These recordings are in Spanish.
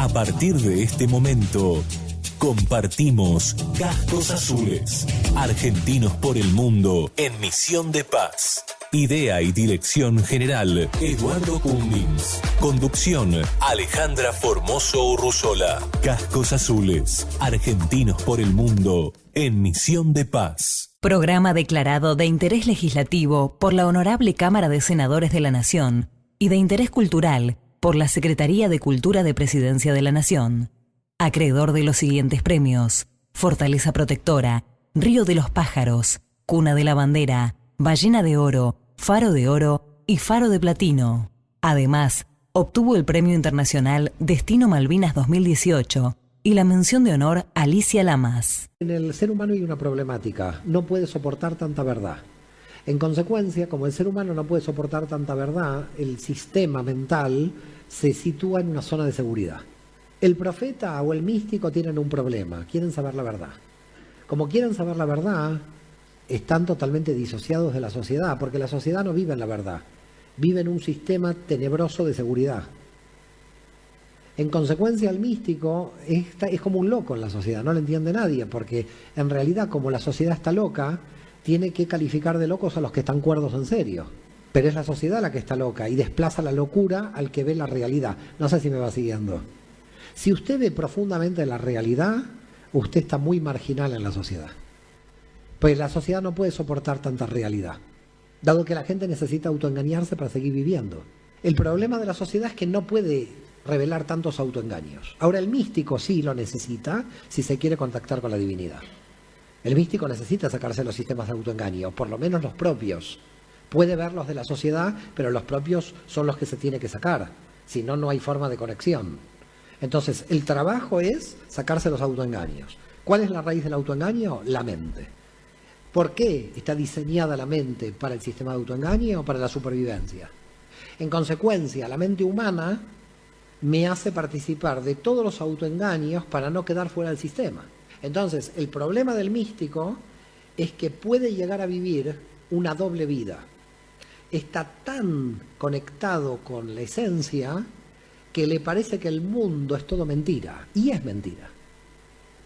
A partir de este momento, compartimos Cascos Azules, argentinos por el mundo en misión de paz. Idea y dirección general, Eduardo Cummins. Conducción, Alejandra Formoso Urruzola. Cascos Azules, argentinos por el mundo en misión de paz. Programa declarado de interés legislativo por la Honorable Cámara de Senadores de la Nación y de interés cultural por la Secretaría de Cultura de Presidencia de la Nación. Acreedor de los siguientes premios: Fortaleza Protectora, Río de los Pájaros, Cuna de la Bandera, Ballena de Oro, Faro de Oro y Faro de Platino. Además, obtuvo el Premio Internacional Destino Malvinas 2018 y la mención de honor Alicia Lamas. En el ser humano hay una problemática: no puede soportar tanta verdad. En consecuencia, como el ser humano no puede soportar tanta verdad, el sistema mental se sitúa en una zona de seguridad. El profeta o el místico tienen un problema: quieren saber la verdad. Como quieren saber la verdad, están totalmente disociados de la sociedad, porque la sociedad no vive en la verdad, vive en un sistema tenebroso de seguridad. En consecuencia, el místico es como un loco en la sociedad, no lo entiende nadie, porque en realidad, como la sociedad está loca, tiene que calificar de locos a los que están cuerdos en serio. Pero es la sociedad la que está loca y desplaza la locura al que ve la realidad. No sé si me va siguiendo. Si usted ve profundamente la realidad, usted está muy marginal en la sociedad. Pues la sociedad no puede soportar tanta realidad, dado que la gente necesita autoengañarse para seguir viviendo. El problema de la sociedad es que no puede revelar tantos autoengaños. Ahora, el místico sí lo necesita si se quiere contactar con la divinidad. El místico necesita sacarse los sistemas de autoengaño, por lo menos los propios. Puede ver los de la sociedad, pero los propios son los que se tiene que sacar. Si no, no hay forma de conexión. Entonces, el trabajo es sacarse los autoengaños. ¿Cuál es la raíz del autoengaño? La mente. ¿Por qué está diseñada la mente para el sistema de autoengaño o para la supervivencia? En consecuencia, la mente humana me hace participar de todos los autoengaños para no quedar fuera del sistema. Entonces, el problema del místico es que puede llegar a vivir una doble vida. Está tan conectado con la esencia que le parece que el mundo es todo mentira, y es mentira.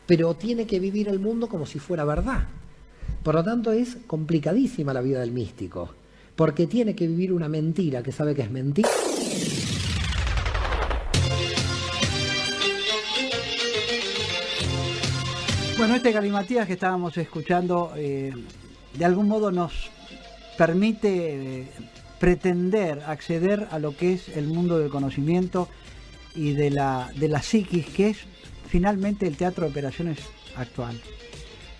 Pero tiene que vivir el mundo como si fuera verdad. Por lo tanto, es complicadísima la vida del místico, porque tiene que vivir una mentira que sabe que es mentira. Bueno, este galimatías que estábamos escuchando de algún modo nos permite pretender acceder a lo que es el mundo del conocimiento y de la psiquis, que es finalmente el teatro de operaciones actual.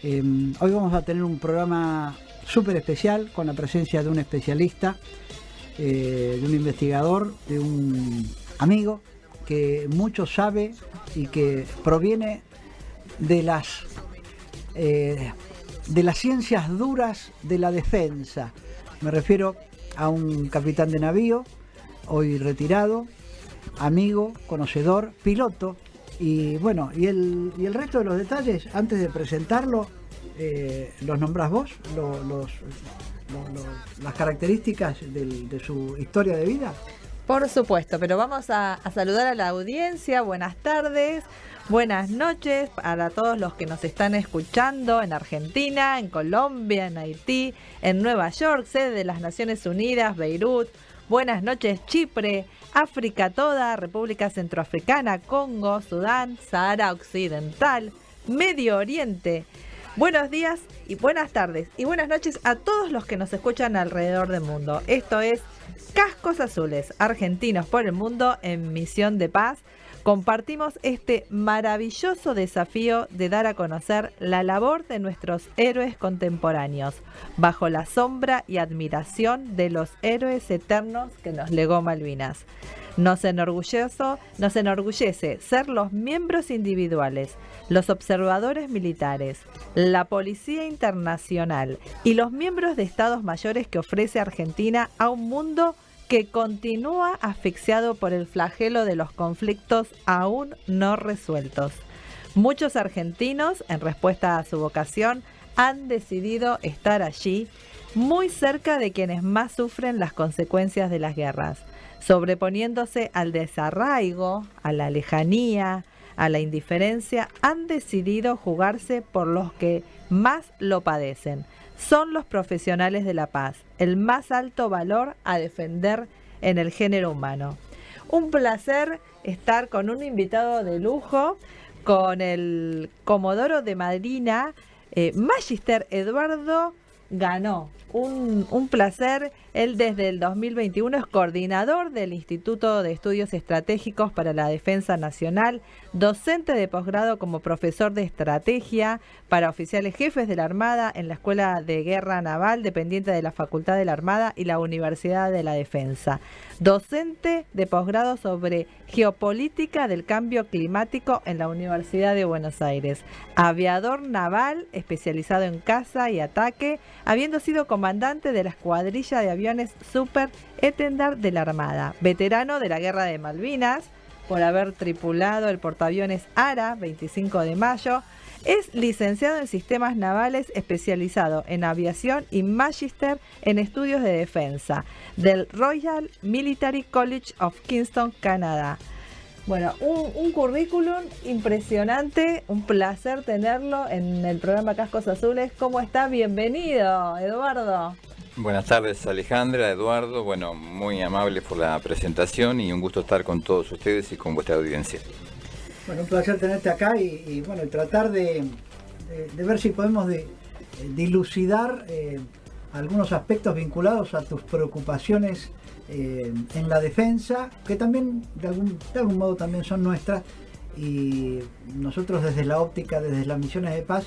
Hoy vamos a tener un programa súper especial con la presencia de un especialista, de un investigador, de un amigo que mucho sabe y que proviene de las ciencias duras de la defensa. Me refiero a un capitán de navío, hoy retirado, amigo, conocedor, piloto, y bueno, y el resto de los detalles, antes de presentarlo, los nombrás vos, las características de su historia de vida. Por supuesto, pero vamos a saludar a la audiencia. Buenas tardes, buenas noches para todos los que nos están escuchando en Argentina, en Colombia, en Haití, en Nueva York, sede de las Naciones Unidas, Beirut. Buenas noches, Chipre, África toda, República Centroafricana, Congo, Sudán, Sahara Occidental, Medio Oriente. Buenos días y buenas tardes y buenas noches a todos los que nos escuchan alrededor del mundo. Esto es Cascos Azules, argentinos por el mundo en misión de paz. Compartimos este maravilloso desafío de dar a conocer la labor de nuestros héroes contemporáneos, bajo la sombra y admiración de los héroes eternos que nos legó Malvinas. Nos enorgullece ser los miembros individuales, los observadores militares, la Policía Internacional y los miembros de estados mayores que ofrece Argentina a un mundo que continúa asfixiado por el flagelo de los conflictos aún no resueltos. Muchos argentinos, en respuesta a su vocación, han decidido estar allí, muy cerca de quienes más sufren las consecuencias de las guerras. sobreponiéndose al desarraigo, a la lejanía, a la indiferencia, han decidido jugarse por los que más lo padecen. Son los profesionales de la paz, el más alto valor a defender en el género humano. Un placer estar con un invitado de lujo, con el Comodoro de Marina, Magister Eduardo Ganó. Un placer. Él desde el 2021 es coordinador del Instituto de Estudios Estratégicos para la Defensa Nacional, docente de posgrado como profesor de estrategia para oficiales jefes de la Armada en la Escuela de Guerra Naval, dependiente de la Facultad de la Armada y la Universidad de la Defensa. Docente de posgrado sobre geopolítica del cambio climático en la Universidad de Buenos Aires. Aviador naval especializado en caza y ataque, habiendo sido comandante de la escuadrilla de aviones Super Étendard de la Armada. Veterano de la Guerra de Malvinas por haber tripulado el portaaviones Ara 25 de mayo. Es licenciado en sistemas navales, especializado en aviación y magíster en estudios de defensa del Royal Military College of Kingston, Canadá. Bueno, un currículum impresionante, un placer tenerlo en el programa Cascos Azules. ¿Cómo está? Bienvenido, Eduardo. Buenas tardes, Alejandra, Eduardo. Bueno, muy amable por la presentación y un gusto estar con todos ustedes y con vuestra audiencia. Bueno, un placer tenerte acá y bueno, tratar de ver si podemos dilucidar algunos aspectos vinculados a tus preocupaciones en la defensa, que también de algún modo también son nuestras, y nosotros desde la óptica, desde las misiones de paz,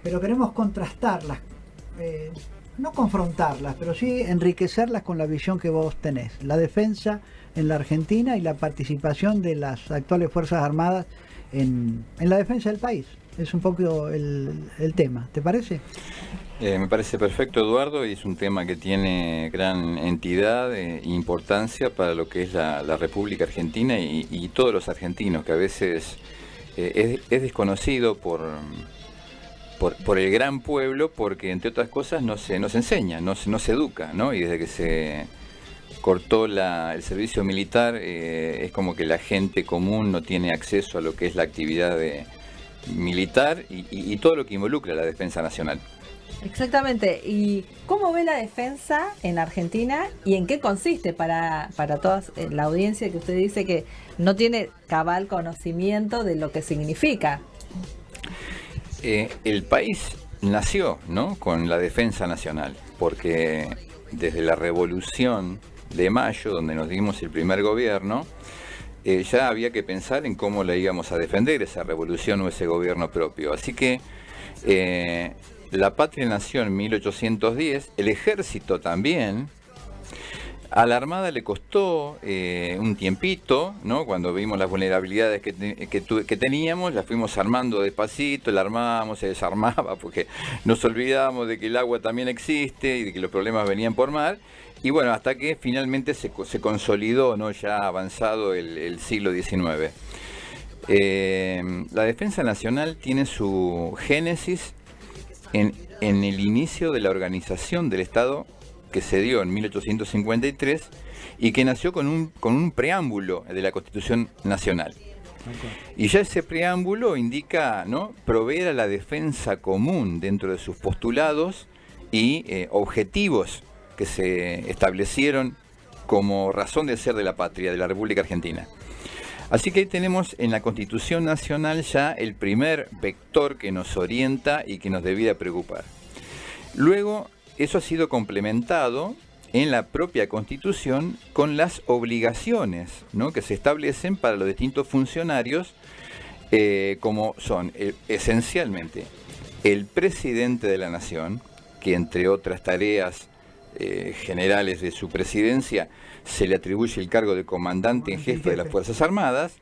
pero queremos contrastarlas, no confrontarlas, pero sí enriquecerlas con la visión que vos tenés, la defensa en la Argentina y la participación de las actuales Fuerzas Armadas en la defensa del país. Es un poco el tema, ¿te parece? Me parece perfecto, Eduardo, y es un tema que tiene gran entidad e importancia para lo que es la República Argentina y todos los argentinos, que a veces es desconocido por el gran pueblo, porque entre otras cosas no se enseña, no se educa, ¿no? Y desde que se cortó el servicio militar, es como que la gente común no tiene acceso a lo que es la actividad militar y todo lo que involucra la defensa nacional. Exactamente. ¿Y cómo ve la defensa en Argentina y en qué consiste para toda la audiencia que usted dice que no tiene cabal conocimiento de lo que significa? El país nació, ¿no?, con la defensa nacional, porque desde la Revolución de Mayo, donde nos dimos el primer gobierno, ya había que pensar en cómo la íbamos a defender, esa revolución o ese gobierno propio. Así que la patria nació en 1810, el ejército también. A la Armada le costó un tiempito, ¿no? Cuando vimos las vulnerabilidades que teníamos, las fuimos armando despacito, la armábamos, se desarmaba, porque nos olvidábamos de que el agua también existe y de que los problemas venían por mar. Y bueno, hasta que finalmente se consolidó, ¿no?, ya avanzado el siglo XIX. La defensa nacional tiene su génesis en el inicio de la organización del Estado, que se dio en 1853 y que nació con un preámbulo de la Constitución Nacional. Okay. Y ya ese preámbulo indica, ¿no?, proveer a la defensa común dentro de sus postulados y objetivos que se establecieron como razón de ser de la patria, de la República Argentina. Así que ahí tenemos en la Constitución Nacional ya el primer vector que nos orienta y que nos debía preocupar. Luego, eso ha sido complementado en la propia Constitución con las obligaciones, ¿no?, que se establecen para los distintos funcionarios, como son esencialmente el presidente de la Nación, que entre otras tareas generales de su presidencia se le atribuye el cargo de comandante en jefe de las Fuerzas Armadas,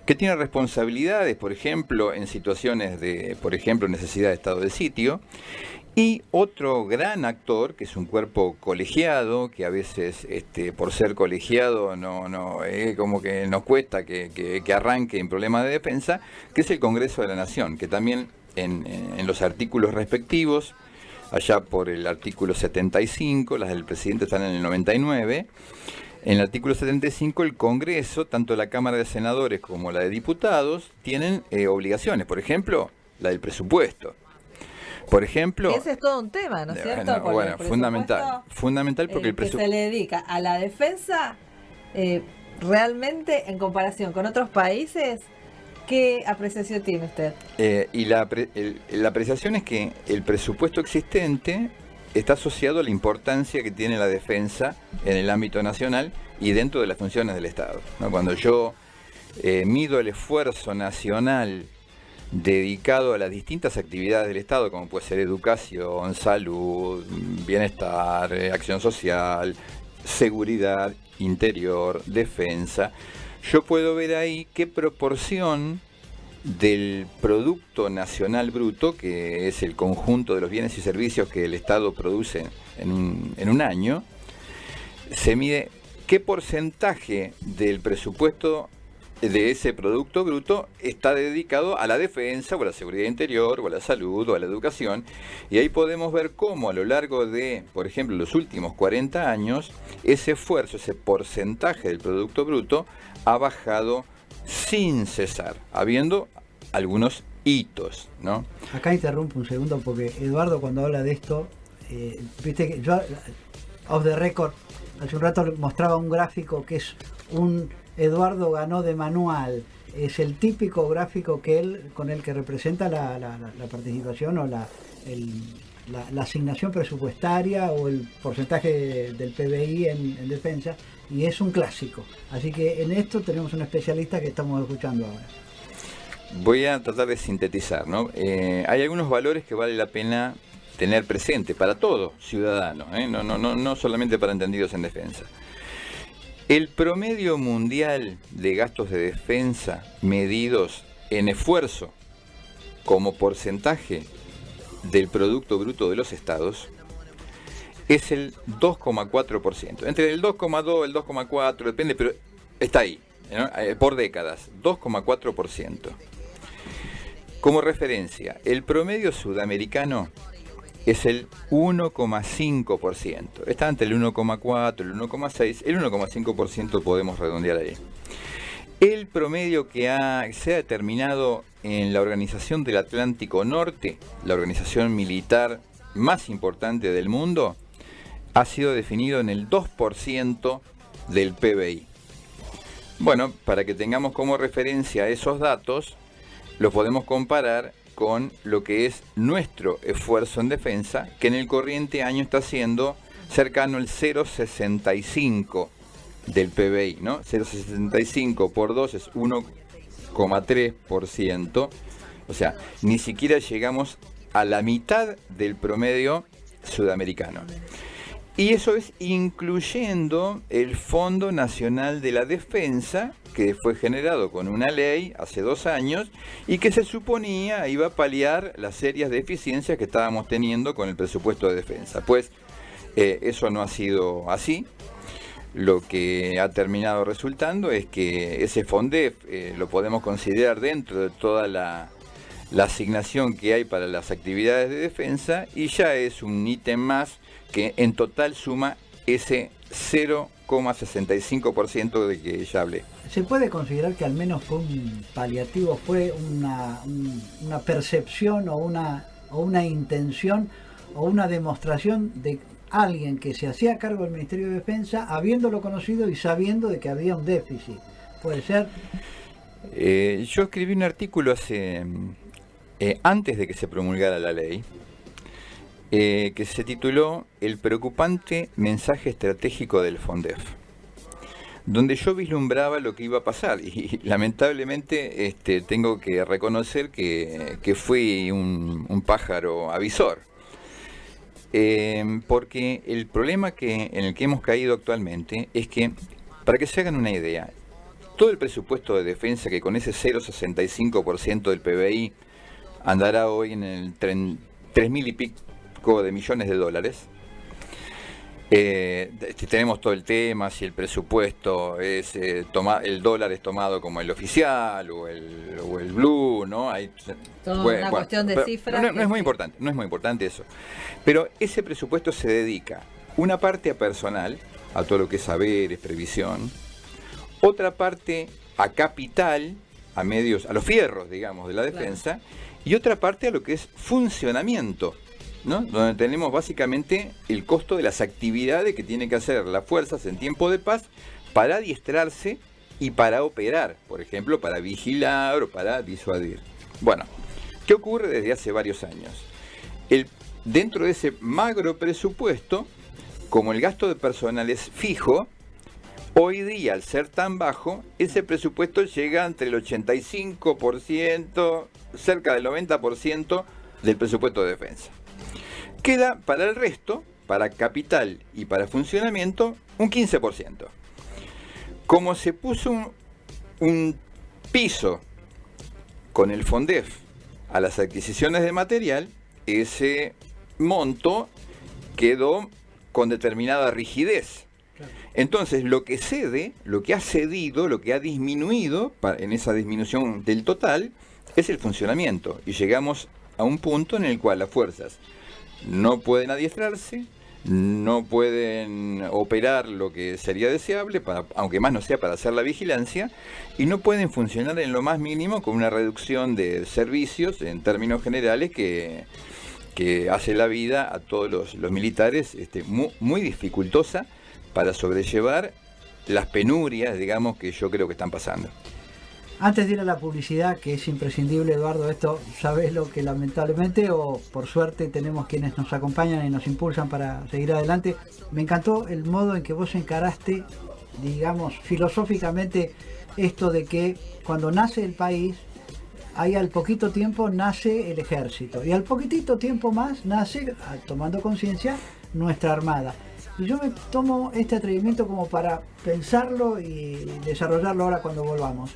que tiene responsabilidades, por ejemplo, en situaciones de, por ejemplo, necesidad de estado de sitio. Y otro gran actor, que es un cuerpo colegiado, que a veces por ser colegiado como que nos cuesta que arranque en problemas de defensa, que es el Congreso de la Nación, que también en los artículos respectivos, allá por el artículo 75, las del presidente están en el 99, En el artículo 75, el Congreso, tanto la Cámara de Senadores como la de Diputados, tienen obligaciones. Por ejemplo, la del presupuesto. Por ejemplo... Ese es todo un tema, ¿no es cierto? Bueno, fundamental porque el que se le dedica a la defensa, realmente en comparación con otros países, ¿qué apreciación tiene usted? Y la apreciación es que el presupuesto existente está asociado a la importancia que tiene la defensa en el ámbito nacional y dentro de las funciones del Estado, ¿no? Cuando yo mido el esfuerzo nacional dedicado a las distintas actividades del Estado, como puede ser educación, salud, bienestar, acción social, seguridad, interior, defensa, yo puedo ver ahí qué proporción del Producto Nacional Bruto, que es el conjunto de los bienes y servicios que el Estado produce en un año, se mide qué porcentaje del presupuesto de ese Producto Bruto está dedicado a la defensa, o a la seguridad interior, o a la salud, o a la educación, y ahí podemos ver cómo a lo largo de, por ejemplo, los últimos 40 años, ese esfuerzo, ese porcentaje del Producto Bruto ha bajado sin cesar, habiendo algunos hitos, ¿no? Acá interrumpo un segundo porque Eduardo, cuando habla de esto, viste que yo, off the record, hace un rato mostraba un gráfico que es un Eduardo ganó de manual. Es el típico gráfico con el que representa la participación o la asignación presupuestaria o el porcentaje del PBI en defensa, y es un clásico. Así que en esto tenemos un especialista que estamos escuchando ahora. Voy a tratar de sintetizar, ¿no? Hay algunos valores que vale la pena tener presente para todo ciudadano, no solamente para entendidos en defensa. El promedio mundial de gastos de defensa medidos en esfuerzo como porcentaje del Producto Bruto de los Estados es el 2,4%. Entre el 2,2 y el 2,4, depende, pero está ahí, ¿no? Por décadas, 2,4%. Como referencia, el promedio sudamericano es el 1,5%. Está entre el 1,4, el 1,6, el 1,5% podemos redondear ahí. El promedio que se ha determinado en la Organización del Atlántico Norte, la organización militar más importante del mundo, ha sido definido en el 2% del PBI. Bueno, para que tengamos como referencia esos datos, los podemos comparar con lo que es nuestro esfuerzo en defensa, que en el corriente año está siendo cercano al 0,65 del PBI, ¿no? 0,65 por 2 es 1,3%, o sea, ni siquiera llegamos a la mitad del promedio sudamericano. Y eso es incluyendo el Fondo Nacional de la Defensa, que fue generado con una ley hace 2 años y que se suponía iba a paliar las serias deficiencias que estábamos teniendo con el presupuesto de defensa. Pues eso no ha sido así. Lo que ha terminado resultando es que ese FONDEF lo podemos considerar dentro de toda la asignación que hay para las actividades de defensa, y ya es un ítem más que en total suma ese 0,65% de que ya hablé. ¿Se puede considerar que al menos fue un paliativo, fue una percepción o una intención o una demostración de alguien que se hacía cargo del Ministerio de Defensa, habiéndolo conocido y sabiendo de que había un déficit? ¿Puede ser? Yo escribí un artículo antes de que se promulgara la ley, que se tituló El preocupante mensaje estratégico del FONDEF, donde yo vislumbraba lo que iba a pasar, y lamentablemente tengo que reconocer que fui un pájaro avisor, porque el problema en el que hemos caído actualmente es que, para que se hagan una idea, todo el presupuesto de defensa, que con ese 0,65% del PBI andará hoy en el 3.000 y pico de millones de dólares. Tenemos todo el tema, si el presupuesto es el dólar es tomado como el oficial o el blue, ¿no? Hay una cuestión de cifras. No es muy importante eso. Pero ese presupuesto se dedica una parte a personal, a todo lo que es saberes, previsión. Otra parte a capital, a medios, a los fierros, digamos, de la defensa, y otra parte a lo que es funcionamiento, ¿no? Donde tenemos básicamente el costo de las actividades que tienen que hacer las fuerzas en tiempo de paz para adiestrarse y para operar, por ejemplo, para vigilar o para disuadir. Bueno, ¿qué ocurre desde hace varios años? Dentro de ese magro presupuesto, como el gasto de personal es fijo, hoy día, al ser tan bajo, ese presupuesto llega entre el 85%, cerca del 90% del presupuesto de defensa. Queda para el resto, para capital y para funcionamiento, un 15%. Como se puso un piso con el FONDEF a las adquisiciones de material, ese monto quedó con determinada rigidez. Entonces, lo que cede, lo que ha cedido, lo que ha disminuido en esa disminución del total, es el funcionamiento. Y llegamos a un punto en el cual las fuerzas no pueden adiestrarse, no pueden operar lo que sería deseable, aunque más no sea para hacer la vigilancia, y no pueden funcionar en lo más mínimo con una reducción de servicios en términos generales que hace la vida a todos los militares muy dificultosa para sobrellevar las penurias, digamos, que yo creo que están pasando. Antes de ir a la publicidad, que es imprescindible, Eduardo, esto sabes lo que lamentablemente o por suerte tenemos quienes nos acompañan y nos impulsan para seguir adelante. Me encantó el modo en que vos encaraste, digamos, filosóficamente esto de que cuando nace el país, ahí al poquito tiempo nace el ejército y al poquitito tiempo más nace, tomando conciencia, nuestra armada. Y yo me tomo este atrevimiento como para pensarlo y desarrollarlo ahora cuando volvamos.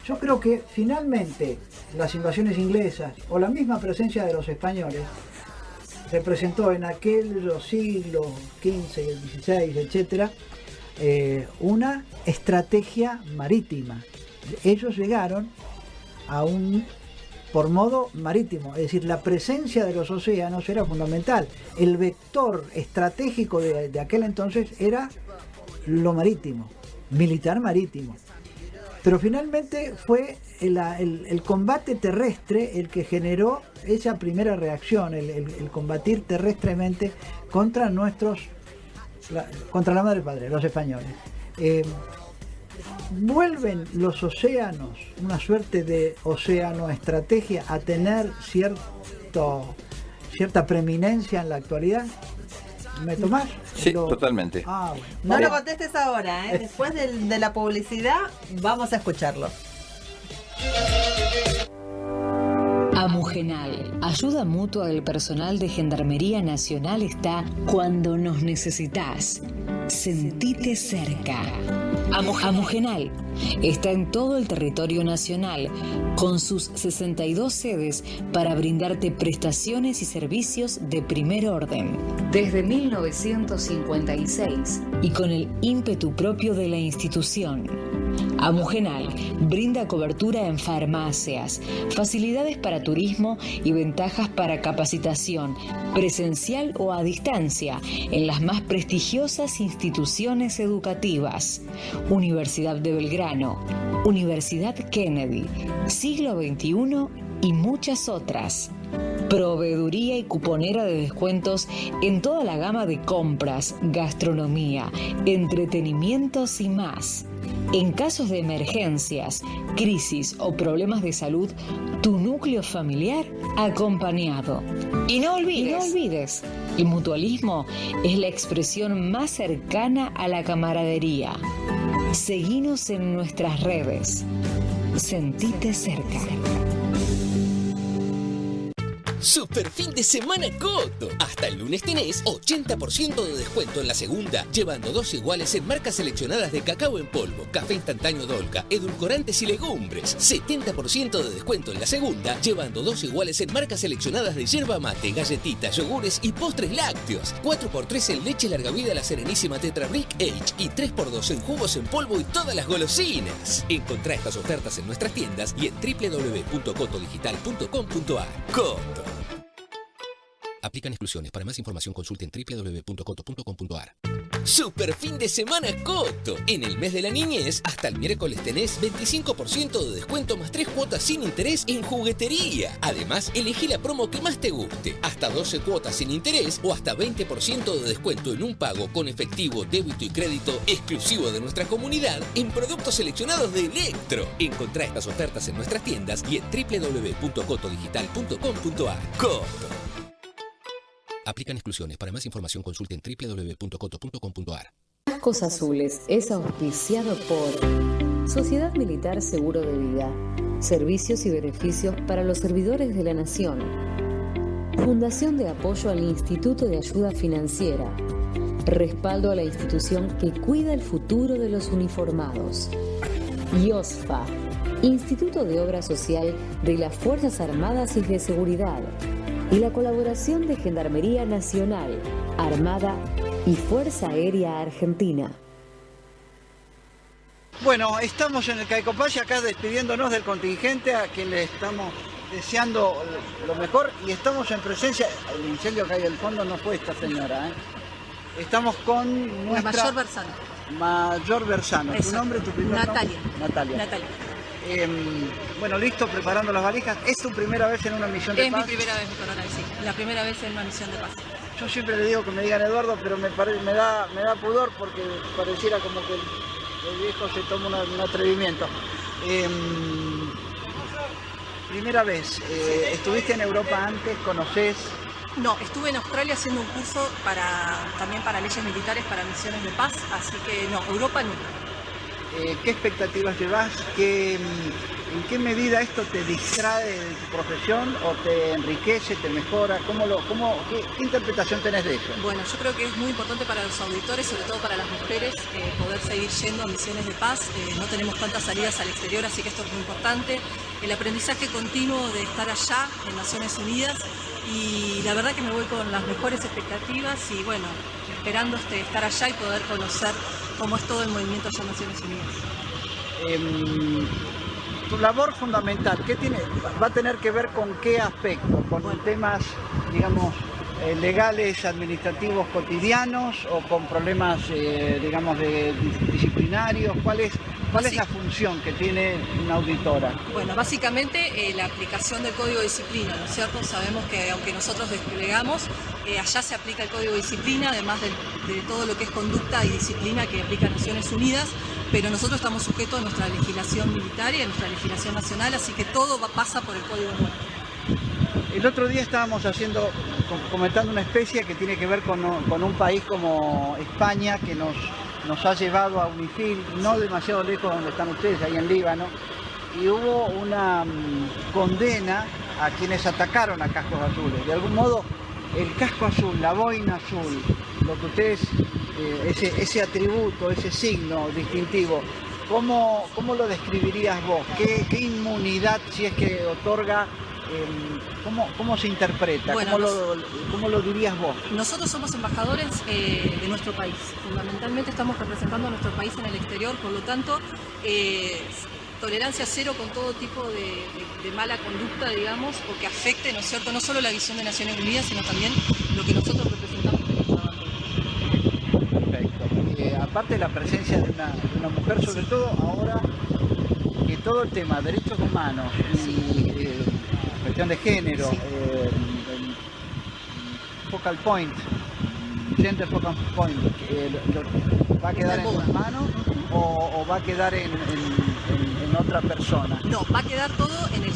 Yo creo que finalmente las invasiones inglesas o la misma presencia de los españoles representó en aquellos siglos XV, XVI, etcétera, una estrategia marítima. Ellos llegaron por modo marítimo, es decir, la presencia de los océanos era fundamental. El vector estratégico de aquel entonces era lo marítimo, militar marítimo. Pero finalmente fue el combate terrestre el que generó esa primera reacción, el combatir terrestremente contra la madre patria, los españoles. Vuelven los océanos, una suerte de océanoestrategia, a tener cierta preeminencia en la actualidad. ¿Me tomás? Sí, totalmente. Bueno. No lo contestes ahora, ¿eh? Después de la publicidad vamos a escucharlo. Amugenal, ayuda mutua del personal de Gendarmería Nacional, está cuando nos necesitas. Sentite cerca. Amugenal está en todo el territorio nacional, con sus 62 sedes para brindarte prestaciones y servicios de primer orden. Desde 1956 y con el ímpetu propio de la institución. Amugenal brinda cobertura en farmacias, facilidades para turismo y ventajas para capacitación, presencial o a distancia, en las más prestigiosas instituciones educativas. Universidad de Belgrano, Universidad Kennedy, Siglo XXI y muchas otras. Proveeduría y cuponera de descuentos en toda la gama de compras, gastronomía, entretenimientos y más. En casos de emergencias, crisis o problemas de salud, tu núcleo familiar acompañado. Y no olvides, el mutualismo es la expresión más cercana a la camaradería. Seguinos en nuestras redes. Sentite cerca. Super fin de semana Coto. Hasta el lunes tenés 80% de descuento en la segunda, llevando 2 iguales en marcas seleccionadas de cacao en polvo, café instantáneo Dolca, edulcorantes y legumbres. 70% de descuento en la segunda, llevando 2 iguales en marcas seleccionadas de yerba mate, galletitas, yogures y postres lácteos. 4x3 en leche larga vida La Serenísima Tetra Brick H y 3x2 en jugos en polvo y todas las golosinas. Encontrá estas ofertas en nuestras tiendas y en www.cotodigital.com.ar. Coto. Aplican exclusiones. Para más información consulten www.coto.com.ar. Super fin de semana Coto. En el mes de la niñez, hasta el miércoles tenés 25% de descuento más 3 cuotas sin interés en juguetería. Además, elegí la promo que más te guste. Hasta 12 cuotas sin interés o hasta 20% de descuento en un pago con efectivo, débito y crédito exclusivo de nuestra comunidad en productos seleccionados de Electro. Encontrá estas ofertas en nuestras tiendas y en www.cotodigital.com.ar. Coto. Aplican exclusiones. Para más información consulten www.coto.com.ar. Cascos Azules es auspiciado por Sociedad Militar Seguro de Vida. Servicios y beneficios para los servidores de la Nación. Fundación de apoyo al Instituto de Ayuda Financiera. Respaldo a la institución que cuida el futuro de los uniformados. IOSFA, Instituto de Obra Social de las Fuerzas Armadas y de Seguridad. Y la colaboración de Gendarmería Nacional, Armada y Fuerza Aérea Argentina. Bueno, estamos en el Caicopay acá despidiéndonos del contingente a quien le estamos deseando lo mejor y estamos en presencia, el incendio que hay al fondo no fue esta señora, Estamos con nuestra... La Mayor Bersano. Mayor Bersano. ¿Tu nombre, tu primer Natalia. nombre? Natalia. Bueno, listo, preparando las valijas. ¿Es tu primera vez en una misión de paz? Es mi primera vez, Coronel, sí. La primera vez en una misión de paz. Yo siempre le digo que me digan Eduardo, pero me da pudor porque pareciera como que el viejo se toma un atrevimiento. Primera vez, ¿estuviste en Europa antes? ¿Conocés? No, estuve en Australia haciendo un curso también para leyes militares, para misiones de paz, así que no, Europa nunca. ¿Qué expectativas llevas? ¿En qué medida esto te distrae de tu profesión o te enriquece, te mejora? ¿Qué interpretación tenés de eso? Bueno, yo creo que es muy importante para los auditores, sobre todo para las mujeres, poder seguir yendo a misiones de paz. No tenemos tantas salidas al exterior, así que esto es muy importante. El aprendizaje continuo de estar allá en Naciones Unidas y la verdad que me voy con las mejores expectativas y bueno, esperando estar allá y poder conocer cómo es todo el movimiento allá en Naciones Unidas. Tu labor fundamental, va a tener que ver con qué aspecto? ¿Con temas, digamos, legales, administrativos cotidianos o con problemas, digamos, disciplinarios? ¿Cuál es la función que tiene una auditora? Bueno, básicamente la aplicación del Código de Disciplina, ¿no es cierto? Sabemos que aunque nosotros desplegamos, allá se aplica el Código de Disciplina, además de todo lo que es conducta y disciplina que aplica Naciones Unidas, pero nosotros estamos sujetos a nuestra legislación militar y a nuestra legislación nacional, así que todo pasa por el Código nuestro. El otro día estábamos comentando una especie que tiene que ver con un país como España, que nos ha llevado a UNIFIL, no demasiado lejos de donde están ustedes, ahí en Líbano, y hubo una condena a quienes atacaron a Cascos Azules. De algún modo, el casco azul, la boina azul, lo que ustedes, ese atributo, ese signo distintivo, ¿cómo lo describirías vos? ¿Qué inmunidad, si es que otorga? ¿Cómo se interpreta? Bueno, ¿Cómo lo dirías vos? Nosotros somos embajadores de nuestro país. Fundamentalmente estamos representando a nuestro país en el exterior, por lo tanto, tolerancia cero con todo tipo de mala conducta, digamos, o que afecte, ¿no es cierto?, no solo la visión de Naciones Unidas, sino también lo que nosotros representamos en nuestra bandera. Perfecto. Aparte de la presencia de una mujer, sobre todo ahora que todo el tema de derechos humanos y cuestión de género, focal point, gender focal point, ¿va a quedar en tus manos o va a quedar en otra persona? No, va a quedar todo en el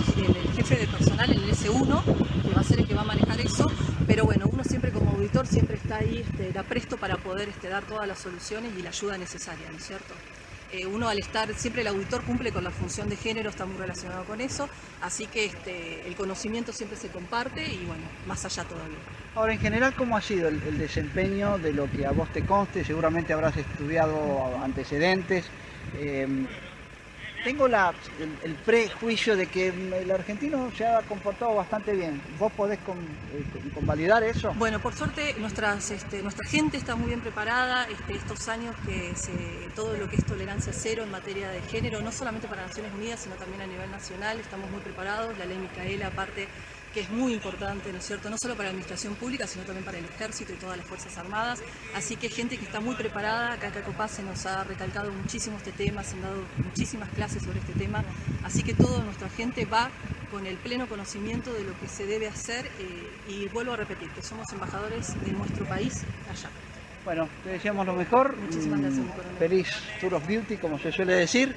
jefe de personal, en el S1, que va a ser el que va a manejar eso, pero bueno, uno siempre como auditor siempre está ahí, da presto para poder dar todas las soluciones y la ayuda necesaria, ¿no es cierto? Uno al estar, siempre el auditor cumple con la función de género, está muy relacionado con eso, así que el conocimiento siempre se comparte y bueno, más allá todavía. Ahora, en general, ¿cómo ha sido el desempeño de lo que a vos te conste? Seguramente habrás estudiado antecedentes. Tengo el prejuicio de que el argentino se ha comportado bastante bien. ¿Vos podés convalidar eso? Bueno, por suerte nuestra gente está muy bien preparada. Estos años que todo lo que es tolerancia cero en materia de género, no solamente para Naciones Unidas, sino también a nivel nacional, estamos muy preparados. La ley Micaela, aparte, que es muy importante, ¿no es cierto?, no solo para la administración pública, sino también para el ejército y todas las Fuerzas Armadas. Así que gente que está muy preparada. Acá en Cacopaz se nos ha recalcado muchísimo este tema, se han dado muchísimas clases sobre este tema. Así que toda nuestra gente va con el pleno conocimiento de lo que se debe hacer, y vuelvo a repetir que somos embajadores de nuestro país allá. Bueno, te deseamos lo mejor. Muchísimas gracias, mi coronel. Feliz Tour of Beauty, como se suele decir.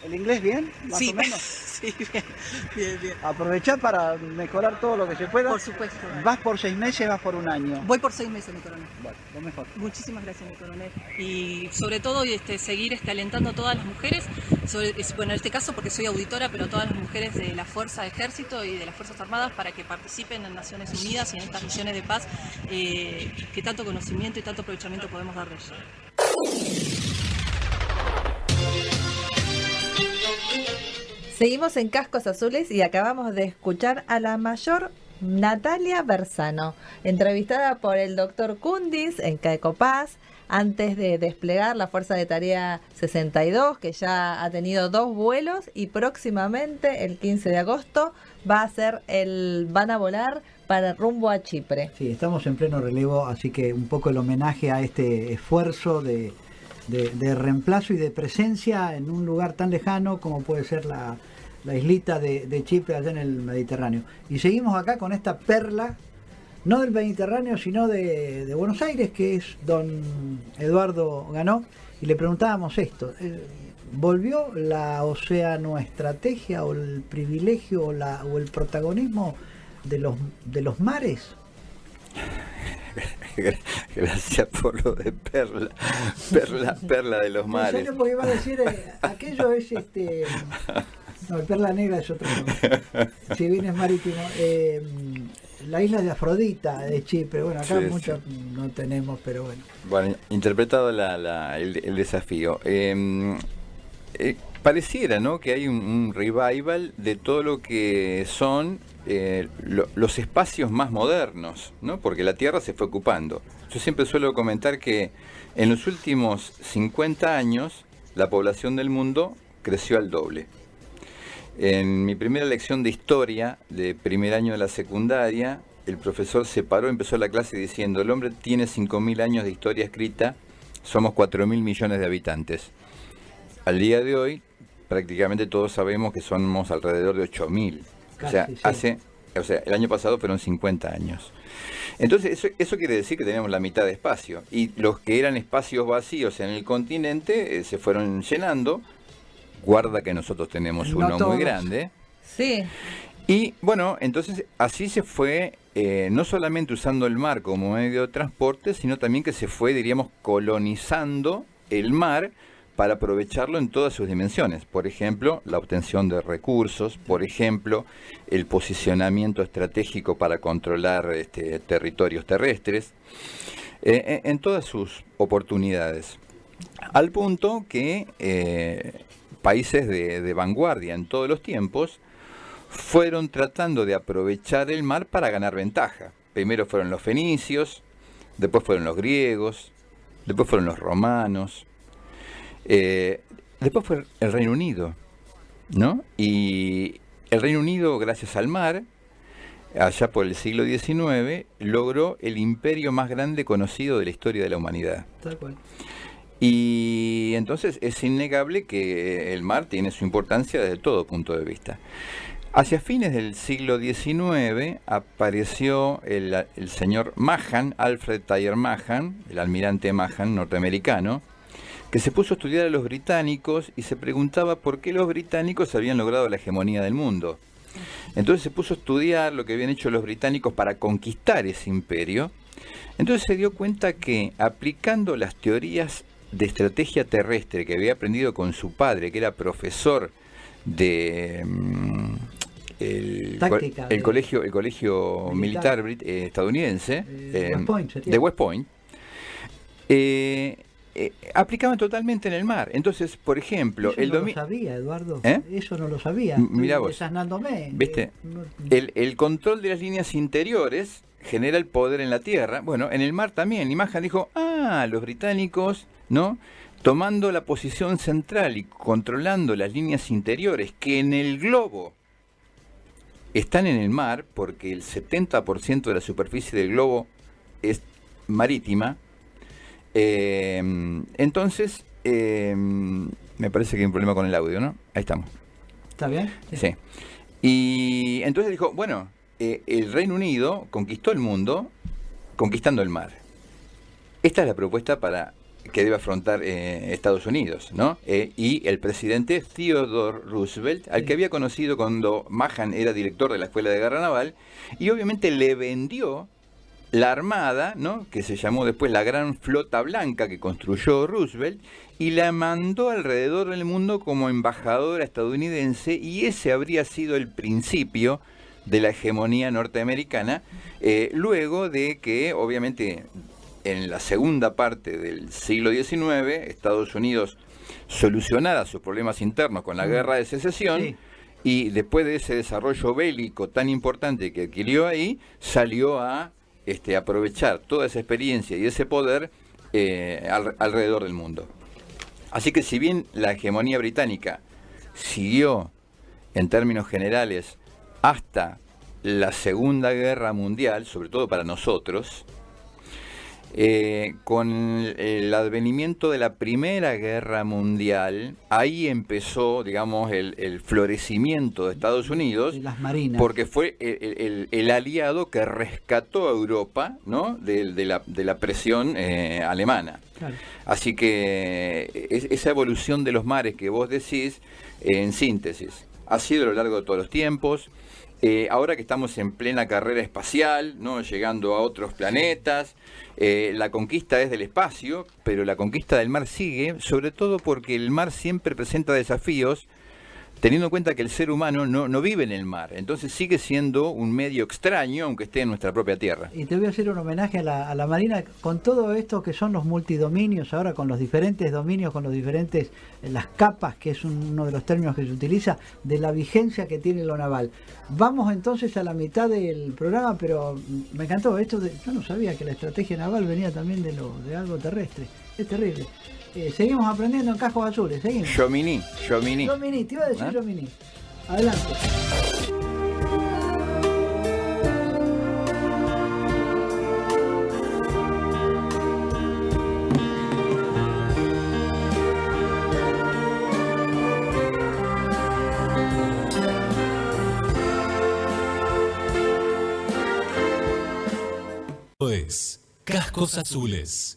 ¿El inglés bien? Más Sí, o menos. sí, bien. Aprovechar para mejorar todo lo que se pueda. Por supuesto. ¿Vas por 6 meses, vas por un año? Voy por 6 meses, mi coronel. Bueno, lo mejor. Muchísimas gracias, mi coronel. Y sobre todo seguir alentando a todas las mujeres, bueno, en este caso porque soy auditora, pero a todas las mujeres de la Fuerza de Ejército y de las Fuerzas Armadas para que participen en Naciones Unidas y en estas misiones de paz, que tanto conocimiento y tanto aprovechamiento podemos dar de ellas. Seguimos en Cascos Azules y acabamos de escuchar a la mayor Natalia Bersano, entrevistada por el doctor Kundis en Cacopaz, antes de desplegar la Fuerza de Tarea 62, que ya ha tenido 2 vuelos, y próximamente, el 15 de agosto, van a volar para rumbo a Chipre. Sí, estamos en pleno relevo, así que un poco el homenaje a este esfuerzo de reemplazo y de presencia en un lugar tan lejano como puede ser la islita de Chipre, allá en el Mediterráneo. Y seguimos acá con esta perla, no del Mediterráneo, sino de Buenos Aires, que es don Eduardo Ganó, y le preguntábamos esto: ¿volvió la oceanoestrategia o el privilegio o el protagonismo de los mares? Gracias por lo de perla de los mares. En serio, porque iba a decir, aquello es no, el perla negra es otro nombre, si bien es marítimo. La isla de Afrodita de Chipre, bueno, acá muchos no tenemos, pero bueno. Bueno, interpretado el desafío. Pareciera, ¿no?, que hay un revival de todo lo que son los espacios más modernos, ¿no?, porque la Tierra se fue ocupando. Yo siempre suelo comentar que en los últimos 50 años la población del mundo creció al doble. En mi primera lección de historia de primer año de la secundaria, el profesor se paró, empezó la clase diciendo: el hombre tiene 5.000 años de historia escrita, somos 4.000 millones de habitantes. Al día de hoy, prácticamente todos sabemos que somos alrededor de 8.000. O sea, el año pasado fueron 50 años. Entonces, eso quiere decir que tenemos la mitad de espacio. Y los que eran espacios vacíos en el continente se fueron llenando. Guarda que nosotros tenemos uno muy grande. Sí. Y bueno, entonces así se fue, no solamente usando el mar como medio de transporte, sino también que se fue, diríamos, colonizando el mar para aprovecharlo en todas sus dimensiones. Por ejemplo, la obtención de recursos, por ejemplo, el posicionamiento estratégico para controlar territorios terrestres, en todas sus oportunidades. Al punto que países de vanguardia en todos los tiempos fueron tratando de aprovechar el mar para ganar ventaja. Primero fueron los fenicios, después fueron los griegos, después fueron los romanos, después fue el Reino Unido, ¿no? Y el Reino Unido, gracias al mar, allá por el siglo XIX, logró el imperio más grande conocido de la historia de la humanidad. Tal cual. Y entonces es innegable que el mar tiene su importancia desde todo punto de vista. Hacia fines del siglo XIX apareció el señor Mahan, Alfred Thayer Mahan, el almirante Mahan norteamericano, que se puso a estudiar a los británicos y se preguntaba por qué los británicos habían logrado la hegemonía del mundo. Entonces se puso a estudiar lo que habían hecho los británicos para conquistar ese imperio. Entonces se dio cuenta que aplicando las teorías de estrategia terrestre que había aprendido con su padre, que era profesor de el colegio militar estadounidense de West Point, aplicaban totalmente en el mar. Entonces, por ejemplo, eso no lo sabía, Eduardo. Eso no lo sabía. Mirá vos, ¿viste? El control de las líneas interiores genera el poder en la tierra. Bueno, en el mar también. Mahan dijo: los británicos, ¿no?, tomando la posición central y controlando las líneas interiores, que en el globo están en el mar porque el 70% de la superficie del globo es marítima. Entonces, me parece que hay un problema con el audio, ¿no? Ahí estamos. ¿Está bien? Sí. Y entonces dijo, bueno, el Reino Unido conquistó el mundo conquistando el mar. Esta es la propuesta que debe afrontar Estados Unidos, ¿no? Y el presidente Theodore Roosevelt, al que había conocido cuando Mahan era director de la Escuela de Guerra Naval, y obviamente le vendió la armada, ¿no?, que se llamó después la Gran Flota Blanca que construyó Roosevelt, y la mandó alrededor del mundo como embajadora estadounidense, y ese habría sido el principio de la hegemonía norteamericana, luego de que, obviamente, en la segunda parte del siglo XIX, Estados Unidos solucionara sus problemas internos con la Guerra de Secesión, sí, y después de ese desarrollo bélico tan importante que adquirió ahí, salió a aprovechar toda esa experiencia y ese poder alrededor del mundo. Así que si bien la hegemonía británica siguió en términos generales hasta la Segunda Guerra Mundial, sobre todo para nosotros, con el advenimiento de la Primera Guerra Mundial, ahí empezó, digamos, el florecimiento de Estados Unidos, de las marinas, porque fue el aliado que rescató a Europa, ¿no?, de la presión alemana. Claro. Así que esa evolución de los mares que vos decís, en síntesis, ha sido a lo largo de todos los tiempos. Ahora que estamos en plena carrera espacial, ¿no?, llegando a otros planetas, la conquista es del espacio, pero la conquista del mar sigue, sobre todo porque el mar siempre presenta desafíos, teniendo en cuenta que el ser humano no vive en el mar, entonces sigue siendo un medio extraño, aunque esté en nuestra propia tierra. Y te voy a hacer un homenaje a la Marina, con todo esto que son los multidominios, ahora con los diferentes dominios, con los diferentes, las capas, que es uno de los términos que se utiliza, de la vigencia que tiene lo naval. Vamos entonces a la mitad del programa, pero me encantó esto, yo no sabía que la estrategia naval venía también de algo terrestre, es terrible. Seguimos aprendiendo en Cascos Azules, seguimos. Yomini, te iba a decir Yomini. Adelante. Es Cascos Azules.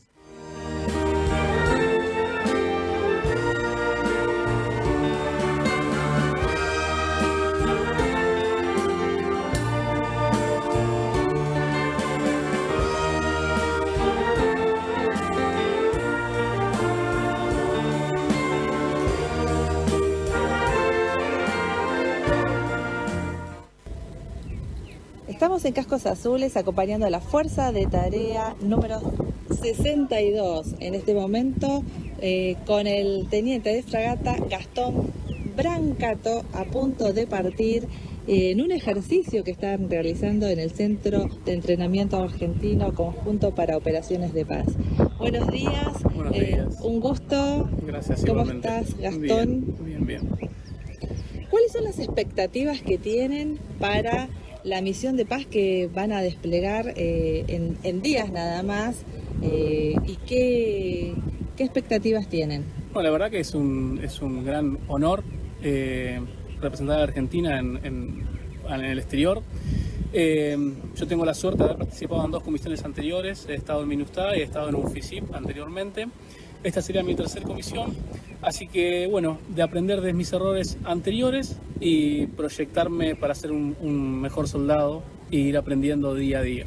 Estamos en Cascos Azules acompañando a la Fuerza de Tarea número 62 en este momento, con el teniente de fragata Gastón Brancato a punto de partir en un ejercicio que están realizando en el Centro de Entrenamiento Argentino Conjunto para Operaciones de Paz. Buenos días. Buenos días. Un gusto. Gracias. ¿Cómo igualmente. estás, Gastón? Bien. ¿Cuáles son las expectativas que tienen para la misión de paz que van a desplegar en días nada más, y qué expectativas tienen? Bueno, la verdad que es un gran honor representar a Argentina en el exterior. Yo tengo la suerte de haber participado en 2 comisiones anteriores, he estado en MINUSTAH y he estado en UNFICIP anteriormente. Esta sería mi 3ª comisión, así que bueno, de aprender de mis errores anteriores y proyectarme para ser un mejor soldado e ir aprendiendo día a día.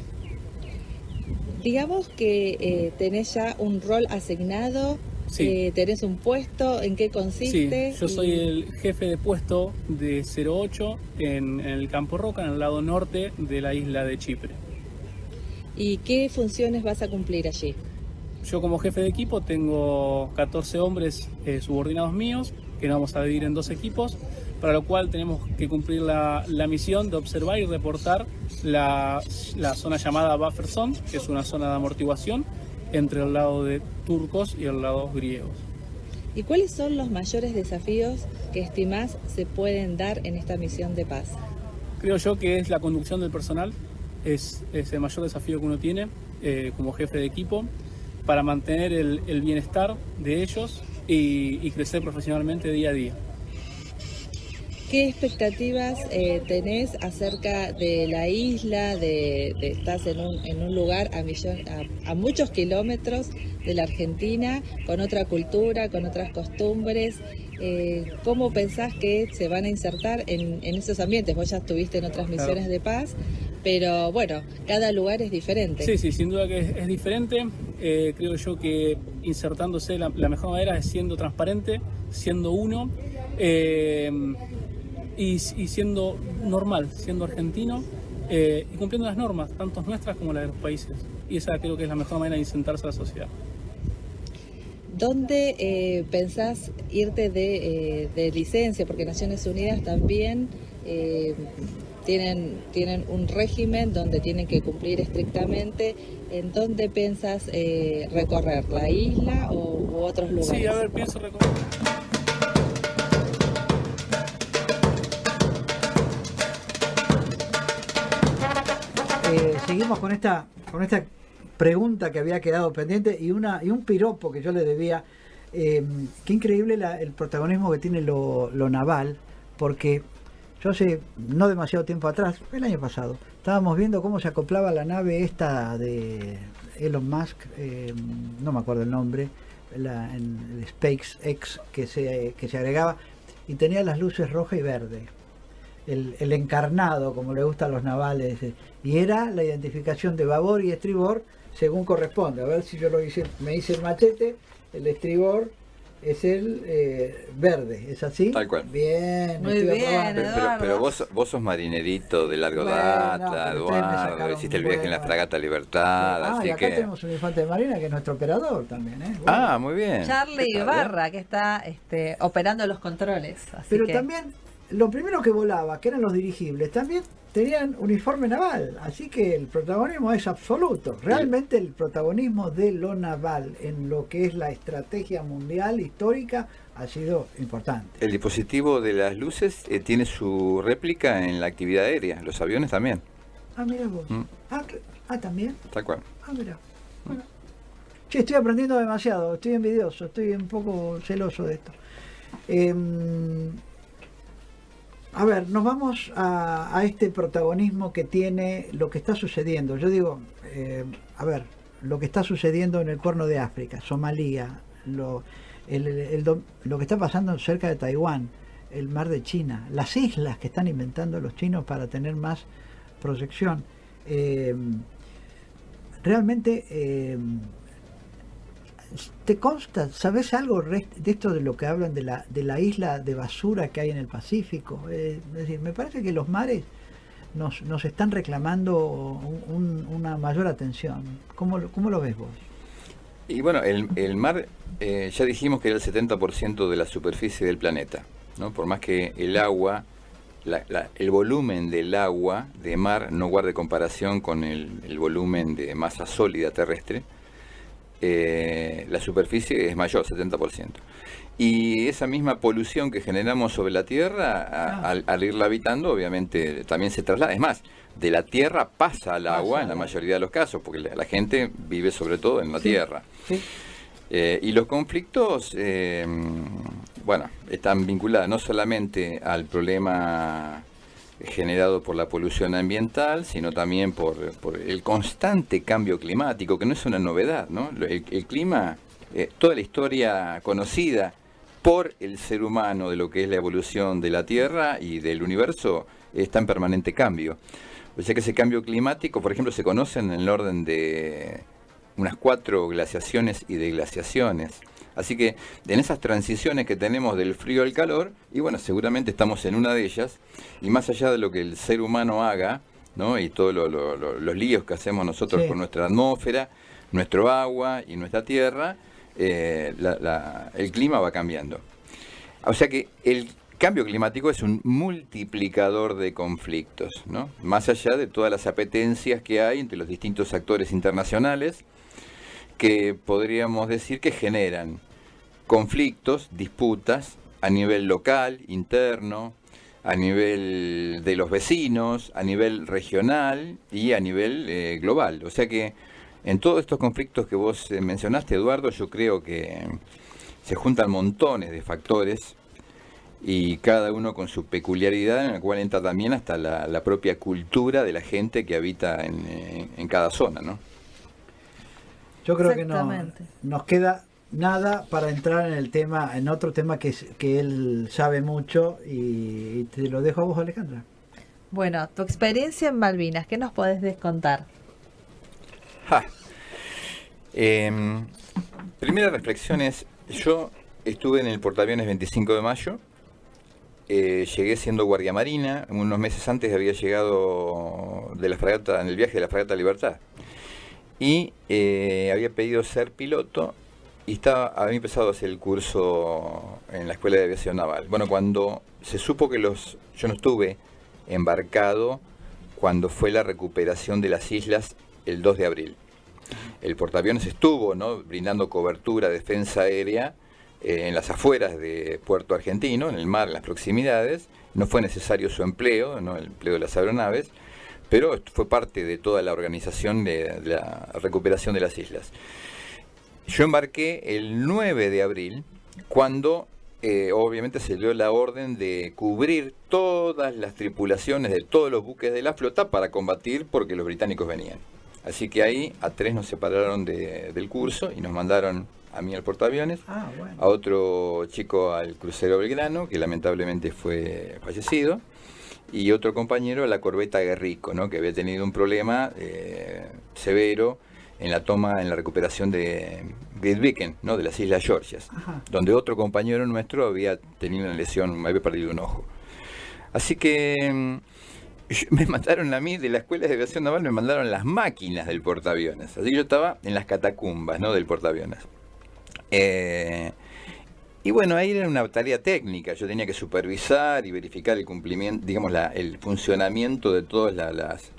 Digamos que tenés ya un rol asignado, sí. Tenés un puesto, ¿en qué consiste? Sí, yo soy el jefe de puesto de 08 en el Campo Roca, en el lado norte de la isla de Chipre. ¿Y qué funciones vas a cumplir allí? Yo como jefe de equipo tengo 14 hombres subordinados míos, que nos vamos a dividir en 2 equipos, para lo cual tenemos que cumplir la misión de observar y reportar la zona llamada Buffer Zone, que es una zona de amortiguación entre el lado de turcos y el lado griegos. ¿Y cuáles son los mayores desafíos que estimás se pueden dar en esta misión de paz? Creo yo que es la conducción del personal, es el mayor desafío que uno tiene como jefe de equipo para mantener el bienestar de ellos y crecer profesionalmente día a día. ¿Qué expectativas tenés acerca de la isla? Estás en un lugar a muchos kilómetros de la Argentina, con otra cultura, con otras costumbres. ¿Cómo pensás que se van a insertar en esos ambientes? Vos ya estuviste en otras misiones de paz, pero bueno, cada lugar es diferente. Sí, sin duda que es diferente. Creo yo que insertándose la mejor manera es siendo transparente, siendo uno. Y siendo normal, siendo argentino y cumpliendo las normas, tanto nuestras como las de los países. Y esa creo que es la mejor manera de insertarse a la sociedad. ¿Dónde pensás irte de licencia? Porque Naciones Unidas también tienen un régimen donde tienen que cumplir estrictamente. ¿En dónde pensás recorrer? ¿La isla u otros lugares? Sí, a ver, pienso recorrer. Seguimos con esta pregunta que había quedado pendiente y un piropo que yo le debía. Qué increíble el protagonismo que tiene lo naval, porque yo hace no demasiado tiempo atrás, el año pasado, estábamos viendo cómo se acoplaba la nave esta de Elon Musk, no me acuerdo el nombre, en el SpaceX que se agregaba y tenía las luces roja y verde. El encarnado, como le gustan a los navales, y era la identificación de babor y estribor según corresponde. A ver si yo me hice el machete, el estribor es el verde, ¿es así? Tal cual. Bien, muy bien, pero vos sos marinerito de larga data, Eduardo, hiciste el viaje en la fragata Libertad, así y acá que... tenemos un infante de marina que es nuestro operador también, ¿eh? Bueno. Muy bien. Charlie Ibarra, que está operando los controles. Pero también, lo primero que volaba, que eran los dirigibles, también tenían uniforme naval, así que el protagonismo es absoluto. Realmente el protagonismo de lo naval en lo que es la estrategia mundial histórica ha sido importante. El dispositivo de las luces tiene su réplica en la actividad aérea, los aviones también. Mira vos. ¿También? Tal cual. Mira. Bueno. Sí, estoy aprendiendo demasiado, estoy envidioso, estoy un poco celoso de esto. A ver, nos vamos a este protagonismo que tiene lo que está sucediendo. Yo digo, lo que está sucediendo en el Cuerno de África, Somalia, lo que está pasando cerca de Taiwán, el mar de China, las islas que están inventando los chinos para tener más proyección. Realmente... ¿Te consta? ¿Sabes algo de esto de lo que hablan de la isla de basura que hay en el Pacífico? Es decir, me parece que los mares nos están reclamando una mayor atención. ¿Cómo lo ves vos? Y bueno, el mar, ya dijimos que era el 70% de la superficie del planeta, ¿no? Por más que el agua, el volumen del agua de mar no guarde comparación con el volumen de masa sólida terrestre, la superficie es mayor, 70%. Y esa misma polución que generamos sobre la Tierra, al irla habitando, obviamente también se traslada. Es más, de la Tierra pasa al agua en la mayoría de los casos, porque la gente vive sobre todo en la Tierra. Sí. Y los conflictos, están vinculados no solamente al problema generado por la polución ambiental, sino también por el constante cambio climático, que no es una novedad, ¿no? El clima, toda la historia conocida por el ser humano de lo que es la evolución de la Tierra y del universo, está en permanente cambio. O sea que ese cambio climático, por ejemplo, se conoce en el orden de unas 4 glaciaciones y deglaciaciones. Así que en esas transiciones que tenemos del frío al calor, y bueno, seguramente estamos en una de ellas, y más allá de lo que el ser humano haga, ¿no? Y todos los líos que hacemos nosotros con nuestra atmósfera, nuestro agua y nuestra tierra, el clima va cambiando. O sea que el cambio climático es un multiplicador de conflictos, ¿no? Más allá de todas las apetencias que hay entre los distintos actores internacionales, que podríamos decir que generan conflictos, disputas a nivel local, interno, a nivel de los vecinos, a nivel regional y a nivel global. O sea que en todos estos conflictos que vos mencionaste, Eduardo, yo creo que se juntan montones de factores y cada uno con su peculiaridad, en la cual entra también hasta la propia cultura de la gente que habita en cada zona, ¿no? Yo creo que no nos queda nada para entrar en otro tema que él sabe mucho, y te lo dejo a vos, Alejandra. Bueno, tu experiencia en Malvinas, ¿qué nos podés descontar? Primera reflexión es, yo estuve en el portaaviones 25 de mayo, llegué siendo guardia marina, unos meses antes había llegado de la fragata, en el viaje de la fragata Libertad, y había pedido ser piloto y había empezado a hacer el curso en la Escuela de Aviación Naval. Bueno, cuando se supo que yo no estuve embarcado cuando fue la recuperación de las islas el 2 de abril. El portaaviones estuvo, ¿no?, brindando cobertura, defensa aérea en las afueras de Puerto Argentino, en el mar, en las proximidades. No fue necesario su empleo, ¿no?, el empleo de las aeronaves, pero fue parte de toda la organización de la recuperación de las islas. Yo embarqué el 9 de abril, cuando obviamente se dio la orden de cubrir todas las tripulaciones de todos los buques de la flota para combatir porque los británicos venían. Así que ahí a 3 nos separaron del curso y nos mandaron a mí al portaaviones, a otro chico al crucero Belgrano, que lamentablemente fue fallecido, y otro compañero a la corbeta Guerrico, ¿no?, que había tenido un problema severo en la recuperación de Great Britain, ¿no?, de las Islas Georgias, donde otro compañero nuestro había tenido una lesión, había perdido un ojo. Así que me mandaron a mí, de la Escuela de Aviación Naval, me mandaron las máquinas del portaaviones. Así que yo estaba en las catacumbas, ¿no?, del portaaviones. Y bueno, ahí era una tarea técnica. Yo tenía que supervisar y verificar el cumplimiento, digamos, el funcionamiento de todas las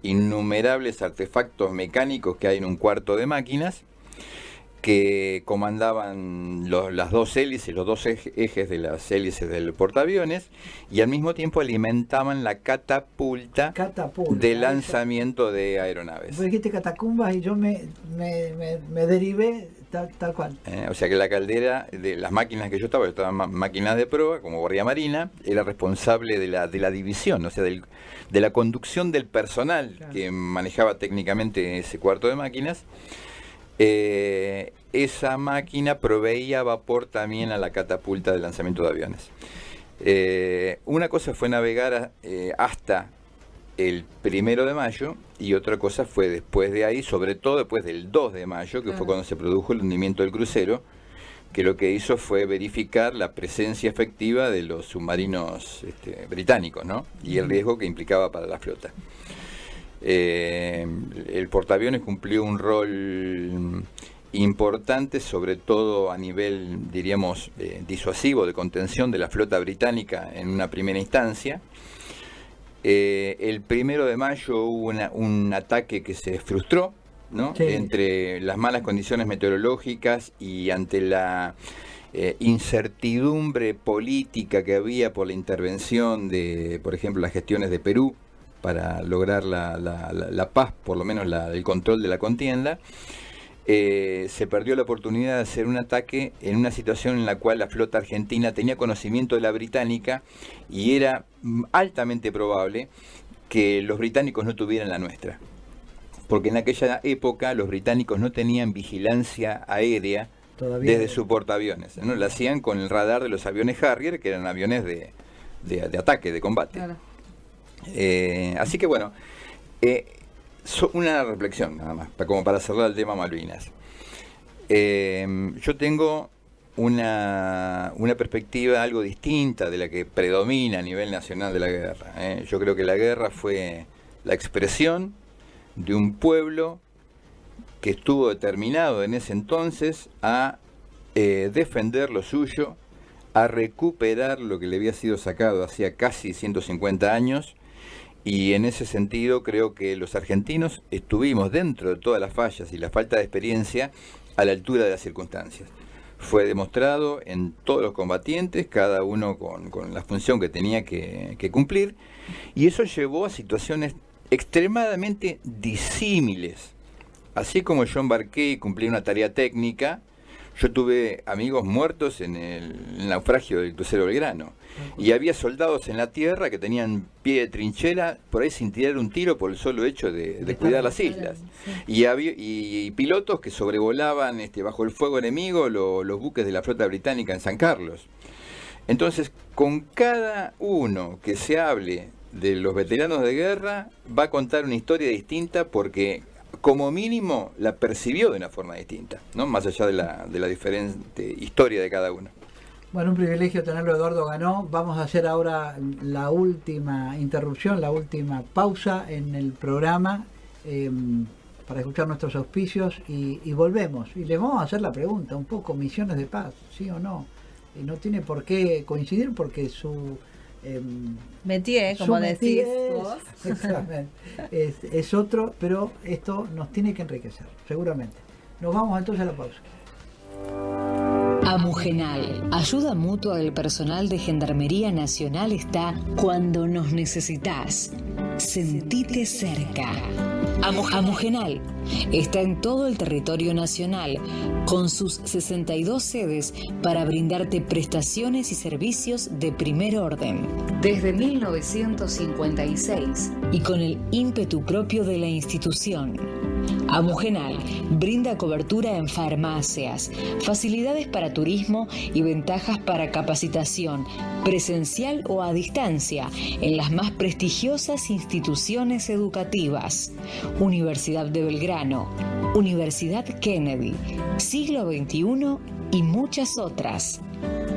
innumerables artefactos mecánicos que hay en un cuarto de máquinas, que comandaban las dos hélices, los dos ejes de las hélices del portaaviones, y al mismo tiempo alimentaban la catapulta de lanzamiento de aeronaves. Vos dijiste catacumbas y yo me derivé tal cual. O sea que la caldera de las máquinas que yo estaba máquinas de proa, como guardia marina, era responsable de la división, o sea, de la conducción del personal, claro, que manejaba técnicamente ese cuarto de máquinas. Esa máquina proveía vapor también a la catapulta de lanzamiento de aviones. Una cosa fue navegar hasta el 1 de mayo y otra cosa fue después de ahí, sobre todo después del 2 de mayo, que fue cuando se produjo el hundimiento del crucero, que lo que hizo fue verificar la presencia efectiva de los submarinos británicos, ¿no?, y el riesgo que implicaba para la flota. El portaaviones cumplió un rol importante, sobre todo a nivel, diríamos, disuasivo, de contención de la flota británica en una primera instancia. El 1 de mayo hubo un ataque que se frustró, ¿no?, sí, entre las malas condiciones meteorológicas y ante la incertidumbre política que había por la intervención de, por ejemplo, las gestiones de Perú para lograr la paz, por lo menos el control de la contienda. Se perdió la oportunidad de hacer un ataque en una situación en la cual la flota argentina tenía conocimiento de la británica y era altamente probable que los británicos no tuvieran la nuestra, porque en aquella época los británicos no tenían vigilancia aérea todavía desde su portaaviones, ¿no? Lo hacían con el radar de los aviones Harrier, que eran aviones de ataque, de combate. Claro. Así que bueno, una reflexión nada más, como para cerrar el tema Malvinas. Yo tengo una perspectiva algo distinta de la que predomina a nivel nacional de la guerra. Yo creo que la guerra fue la expresión de un pueblo que estuvo determinado en ese entonces a defender lo suyo, a recuperar lo que le había sido sacado hacía casi 150 años. Y en ese sentido creo que los argentinos estuvimos, dentro de todas las fallas y la falta de experiencia, a la altura de las circunstancias. fue demostrado en todos los combatientes, cada uno con la función que tenía que cumplir, y eso llevó a situaciones extremadamente disímiles. Así como yo embarqué y cumplí una tarea técnica, yo tuve amigos muertos en el naufragio del crucero Belgrano. Y había soldados en la tierra que tenían pie de trinchera por ahí sin tirar un tiro por el solo hecho de cuidar las islas. Y pilotos que sobrevolaban bajo el fuego enemigo los buques de la flota británica en San Carlos. Entonces, con cada uno que se hable de los veteranos de guerra, va a contar una historia distinta porque como mínimo la percibió de una forma distinta, ¿no? Más allá de la diferente historia de cada uno. Bueno, un privilegio tenerlo, Eduardo Ganó. Vamos a hacer ahora la última interrupción, la última pausa en el programa para escuchar nuestros auspicios y volvemos. Y les vamos a hacer la pregunta, un poco, misiones de paz, ¿sí o no? Y no tiene por qué coincidir porque su... métier, como decís vos. Es otro, pero esto nos tiene que enriquecer, seguramente. Nos vamos entonces a la pausa. Amugenal, ayuda mutua del personal de Gendarmería Nacional está cuando nos necesitas. Sentite cerca. Amugenal está en todo el territorio nacional, con sus 62 sedes para brindarte prestaciones y servicios de primer orden. Desde 1956 y con el ímpetu propio de la institución. Amugenal brinda cobertura en farmacias, facilidades para turismo y ventajas para capacitación, presencial o a distancia, en las más prestigiosas instituciones educativas. Universidad de Belgrano, Universidad Kennedy, Siglo XXI y muchas otras.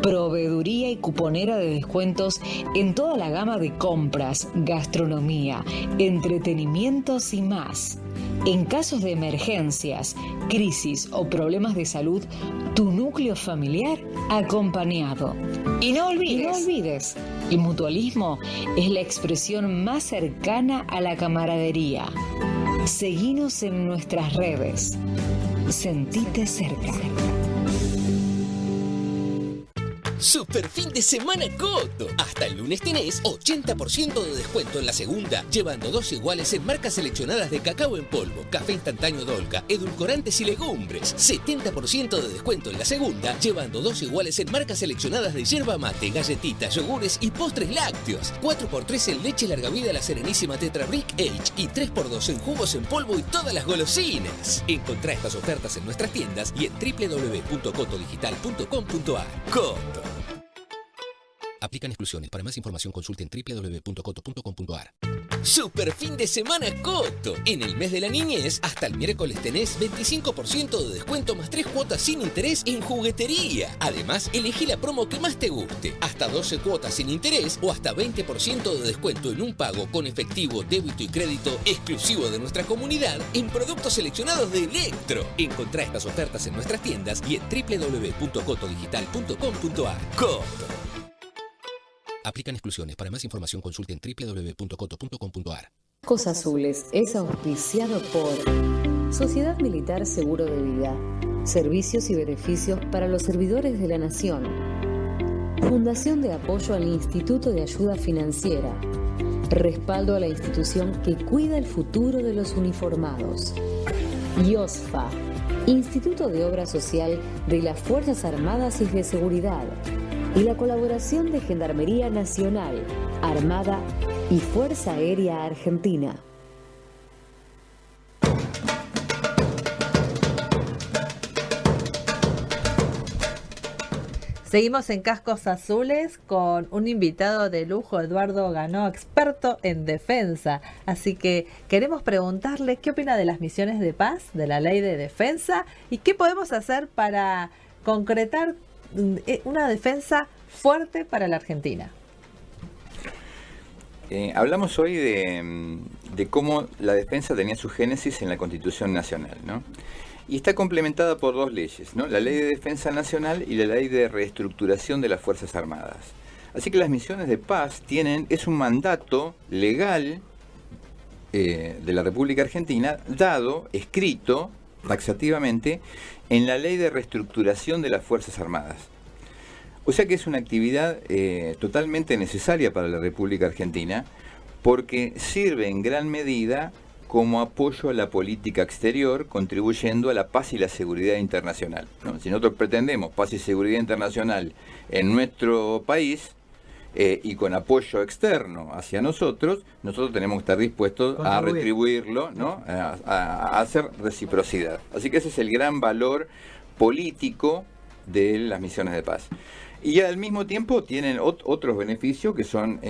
Proveeduría y cuponera de descuentos en toda la gama de compras, gastronomía, entretenimientos y más. En casos de emergencias, crisis o problemas de salud, tu núcleo familiar acompañado. Y no olvides, el mutualismo es la expresión más cercana a la camaradería. Seguinos en nuestras redes. Sentite cerca. Super fin de semana Coto. Hasta el lunes tenés 80% de descuento en la segunda, llevando 2 iguales en marcas seleccionadas de cacao en polvo, café instantáneo Dolca, edulcorantes y legumbres. 70% de descuento en la segunda, llevando 2 iguales en marcas seleccionadas de yerba mate, galletitas, yogures y postres lácteos. 4x3 en leche larga vida La Serenísima Tetra Brick Age y 3x2 en jugos en polvo y todas las golosinas. Encontrá estas ofertas en nuestras tiendas y en www.cotodigital.com.ar. Coto. Aplican exclusiones. Para más información consulten www.coto.com.ar. Super fin de semana Coto. En el mes de la niñez, hasta el miércoles tenés 25% de descuento más 3 cuotas sin interés en juguetería. Además, elegí la promo que más te guste. Hasta 12 cuotas sin interés o hasta 20% de descuento en un pago con efectivo, débito y crédito exclusivo de nuestra comunidad en productos seleccionados de Electro. Encontrá estas ofertas en nuestras tiendas y en www.cotodigital.com.ar. Coto. Aplican exclusiones. Para más información consulten www.coto.com.ar. Cascos Azules es auspiciado por Sociedad Militar Seguro de Vida. Servicios y beneficios para los servidores de la Nación. Fundación de apoyo al Instituto de Ayuda Financiera. Respaldo a la institución que cuida el futuro de los uniformados. IOSFA, Instituto de Obra Social de las Fuerzas Armadas y de Seguridad. Y la colaboración de Gendarmería Nacional, Armada y Fuerza Aérea Argentina. Seguimos en Cascos Azules con un invitado de lujo, Eduardo Ganó, experto en defensa. Así que queremos preguntarle qué opina de las misiones de paz, de la ley de defensa y qué podemos hacer para concretar una defensa fuerte para la Argentina. Hablamos hoy de cómo la defensa tenía su génesis en la Constitución Nacional, ¿no? Y está complementada por 2 leyes, ¿no? La Ley de Defensa Nacional y la Ley de Reestructuración de las Fuerzas Armadas. Así que las misiones de paz es un mandato legal de la República Argentina, dado, escrito, taxativamente en la Ley de Reestructuración de las Fuerzas Armadas. O sea que es una actividad totalmente necesaria para la República Argentina, porque sirve en gran medida como apoyo a la política exterior, contribuyendo a la paz y la seguridad internacional, ¿no? Si nosotros pretendemos paz y seguridad internacional en nuestro país, y con apoyo externo hacia nosotros tenemos que estar dispuestos a retribuirlo, ¿no? A hacer reciprocidad. Así que ese es el gran valor político de las misiones de paz. Y al mismo tiempo tienen otros beneficios que son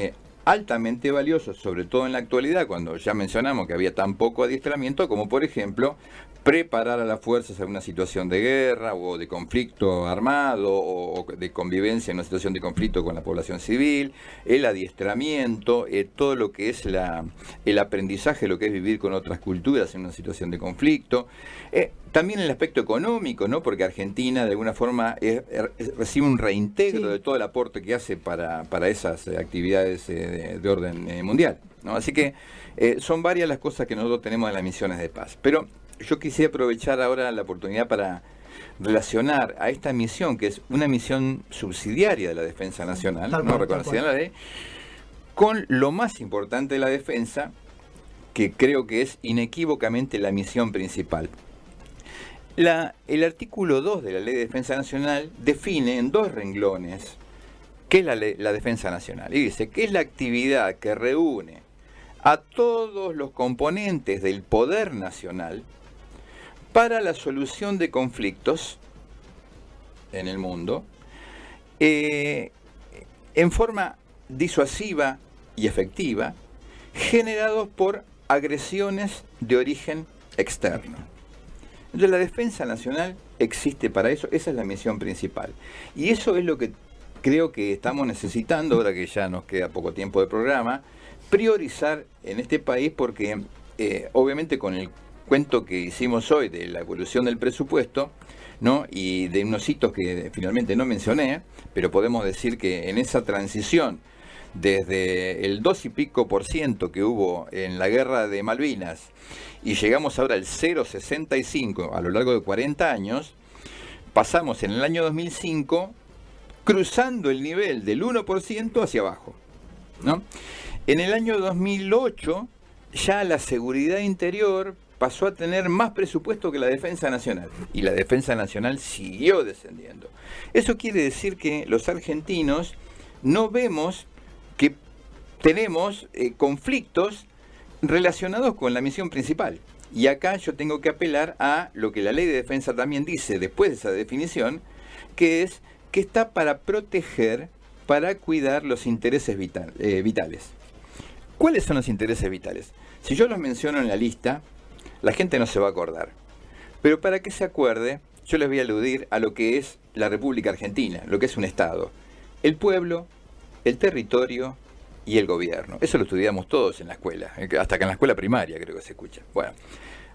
altamente valiosos, sobre todo en la actualidad, cuando ya mencionamos que había tan poco adiestramiento, como por ejemplo preparar a las fuerzas a una situación de guerra o de conflicto armado o de convivencia en una situación de conflicto con la población civil, el adiestramiento, todo lo que es el aprendizaje, lo que es vivir con otras culturas en una situación de conflicto. También el aspecto económico, ¿no? Porque Argentina de alguna forma recibe un reintegro de todo el aporte que hace para esas actividades de orden mundial, ¿no? Así que son varias las cosas que nosotros tenemos en las misiones de paz. Pero yo quisiera aprovechar ahora la oportunidad para relacionar a esta misión, que es una misión subsidiaria de la Defensa Nacional, no reconocida en la ley, con lo más importante de la defensa, que creo que es inequívocamente la misión principal. El artículo 2 de la Ley de Defensa Nacional define en 2 renglones qué es la Defensa Nacional. Y dice que es la actividad que reúne a todos los componentes del poder nacional para la solución de conflictos en el mundo en forma disuasiva y efectiva, generados por agresiones de origen externo. Entonces la defensa nacional existe para eso, esa es la misión principal. Y eso es lo que creo que estamos necesitando, ahora que ya nos queda poco tiempo de programa, priorizar en este país, porque obviamente con el cuento que hicimos hoy de la evolución del presupuesto, ¿no? Y de unos hitos que finalmente no mencioné, pero podemos decir que en esa transición desde el 2 y pico % que hubo en la guerra de Malvinas y llegamos ahora al 0,65 a lo largo de 40 años, pasamos en el año 2005 cruzando el nivel del 1% hacia abajo, ¿no? En el año 2008 ya la seguridad interior pasó a tener más presupuesto que la defensa nacional, y la defensa nacional siguió descendiendo. Eso quiere decir que los argentinos no vemos que tenemos conflictos relacionados con la misión principal. Y acá yo tengo que apelar a lo que la Ley de Defensa también dice después de esa definición, que es que está para proteger, para cuidar los intereses vitales. ¿Cuáles son los intereses vitales? Si yo los menciono en la lista, la gente no se va a acordar. Pero para que se acuerde, yo les voy a aludir a lo que es la República Argentina, lo que es un Estado. El pueblo, el territorio y el gobierno. Eso lo estudiamos todos en la escuela, hasta que en la escuela primaria creo que se escucha. Bueno,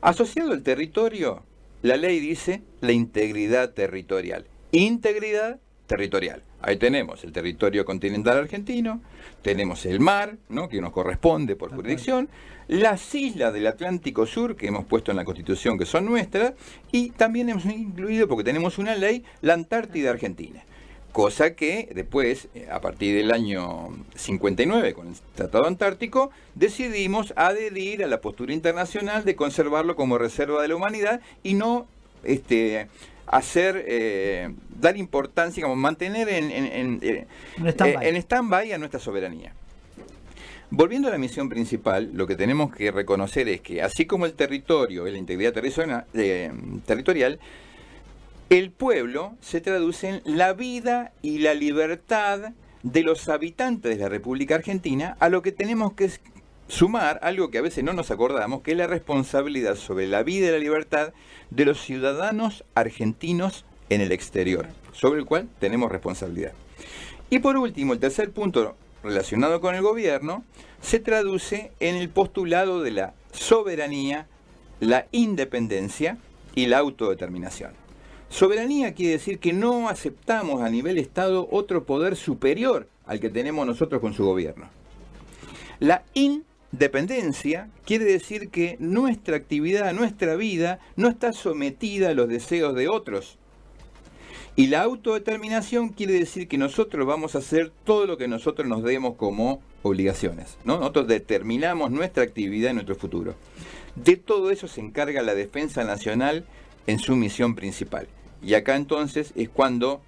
asociado al territorio, la ley dice la integridad territorial. Integridad territorial. Ahí tenemos el territorio continental argentino, tenemos el mar, ¿no? Que nos corresponde por jurisdicción, las islas del Atlántico Sur, que hemos puesto en la Constitución, que son nuestras, y también hemos incluido, porque tenemos una ley, la Antártida Argentina. Cosa que después, a partir del año 59, con el Tratado Antártico, decidimos adherir a la postura internacional de conservarlo como reserva de la humanidad y no dar importancia, como mantener en stand-by a nuestra soberanía. Volviendo a la misión principal, lo que tenemos que reconocer es que, así como el territorio y la integridad territorial, el pueblo se traduce en la vida y la libertad de los habitantes de la República Argentina, a lo que tenemos que sumar algo que a veces no nos acordamos, que es la responsabilidad sobre la vida y la libertad de los ciudadanos argentinos en el exterior, sobre el cual tenemos responsabilidad. Y por último, el tercer punto relacionado con el gobierno se traduce en el postulado de la soberanía, la independencia y la autodeterminación. Soberanía quiere decir que no aceptamos a nivel Estado otro poder superior al que tenemos nosotros con su gobierno. La dependencia quiere decir que nuestra actividad, nuestra vida, no está sometida a los deseos de otros. Y la autodeterminación quiere decir que nosotros vamos a hacer todo lo que nosotros nos demos como obligaciones, ¿no? Nosotros determinamos nuestra actividad y nuestro futuro. De todo eso se encarga la Defensa Nacional en su misión principal. Y acá entonces es cuando,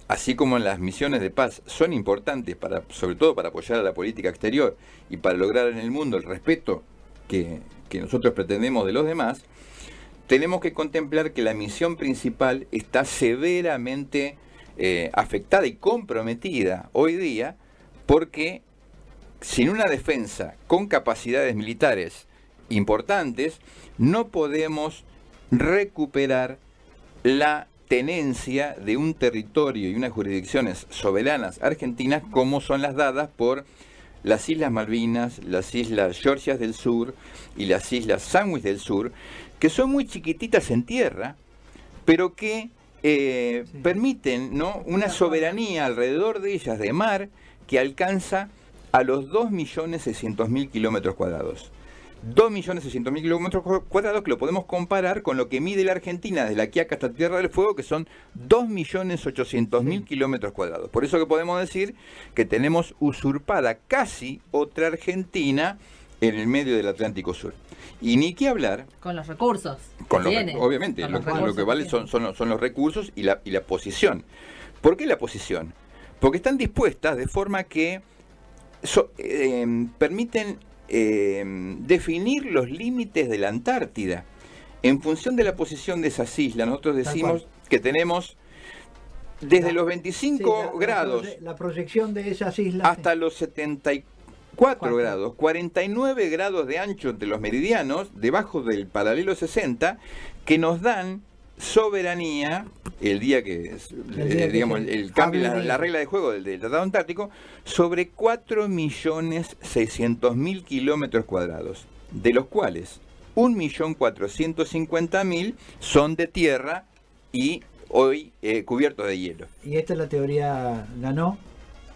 así como las misiones de paz son importantes, sobre todo para apoyar a la política exterior y para lograr en el mundo el respeto que nosotros pretendemos de los demás, tenemos que contemplar que la misión principal está severamente afectada y comprometida hoy día, porque sin una defensa con capacidades militares importantes, no podemos recuperar la tenencia de un territorio y unas jurisdicciones soberanas argentinas como son las dadas por las Islas Malvinas, las Islas Georgias del Sur y las Islas Sandwich del Sur, que son muy chiquititas en tierra, pero que permiten, ¿no?, una soberanía alrededor de ellas de mar que alcanza a los 2.600.000 kilómetros cuadrados. 2.600.000 kilómetros cuadrados que lo podemos comparar con lo que mide la Argentina desde aquí acá hasta Tierra del Fuego, que son 2.800.000 kilómetros cuadrados. Por eso que podemos decir que tenemos usurpada casi otra Argentina en el medio del Atlántico Sur. Y ni qué hablar... Con los recursos. Obviamente, lo que vale son los recursos y la posición. ¿Por qué la posición? Porque están dispuestas de forma que permiten definir los límites de la Antártida. En función de la posición de esas islas, nosotros decimos que tenemos desde los 25 grados... La proyección de esas islas... Hasta los 74 grados, 49 grados de ancho entre los meridianos, debajo del paralelo 60, que nos dan soberanía el día que digamos el cambio, la regla de juego del Tratado Antártico, sobre 4.600.000 kilómetros cuadrados, de los cuales 1.450.000 son de tierra y hoy cubiertos de hielo. Y esta es la teoría ganó.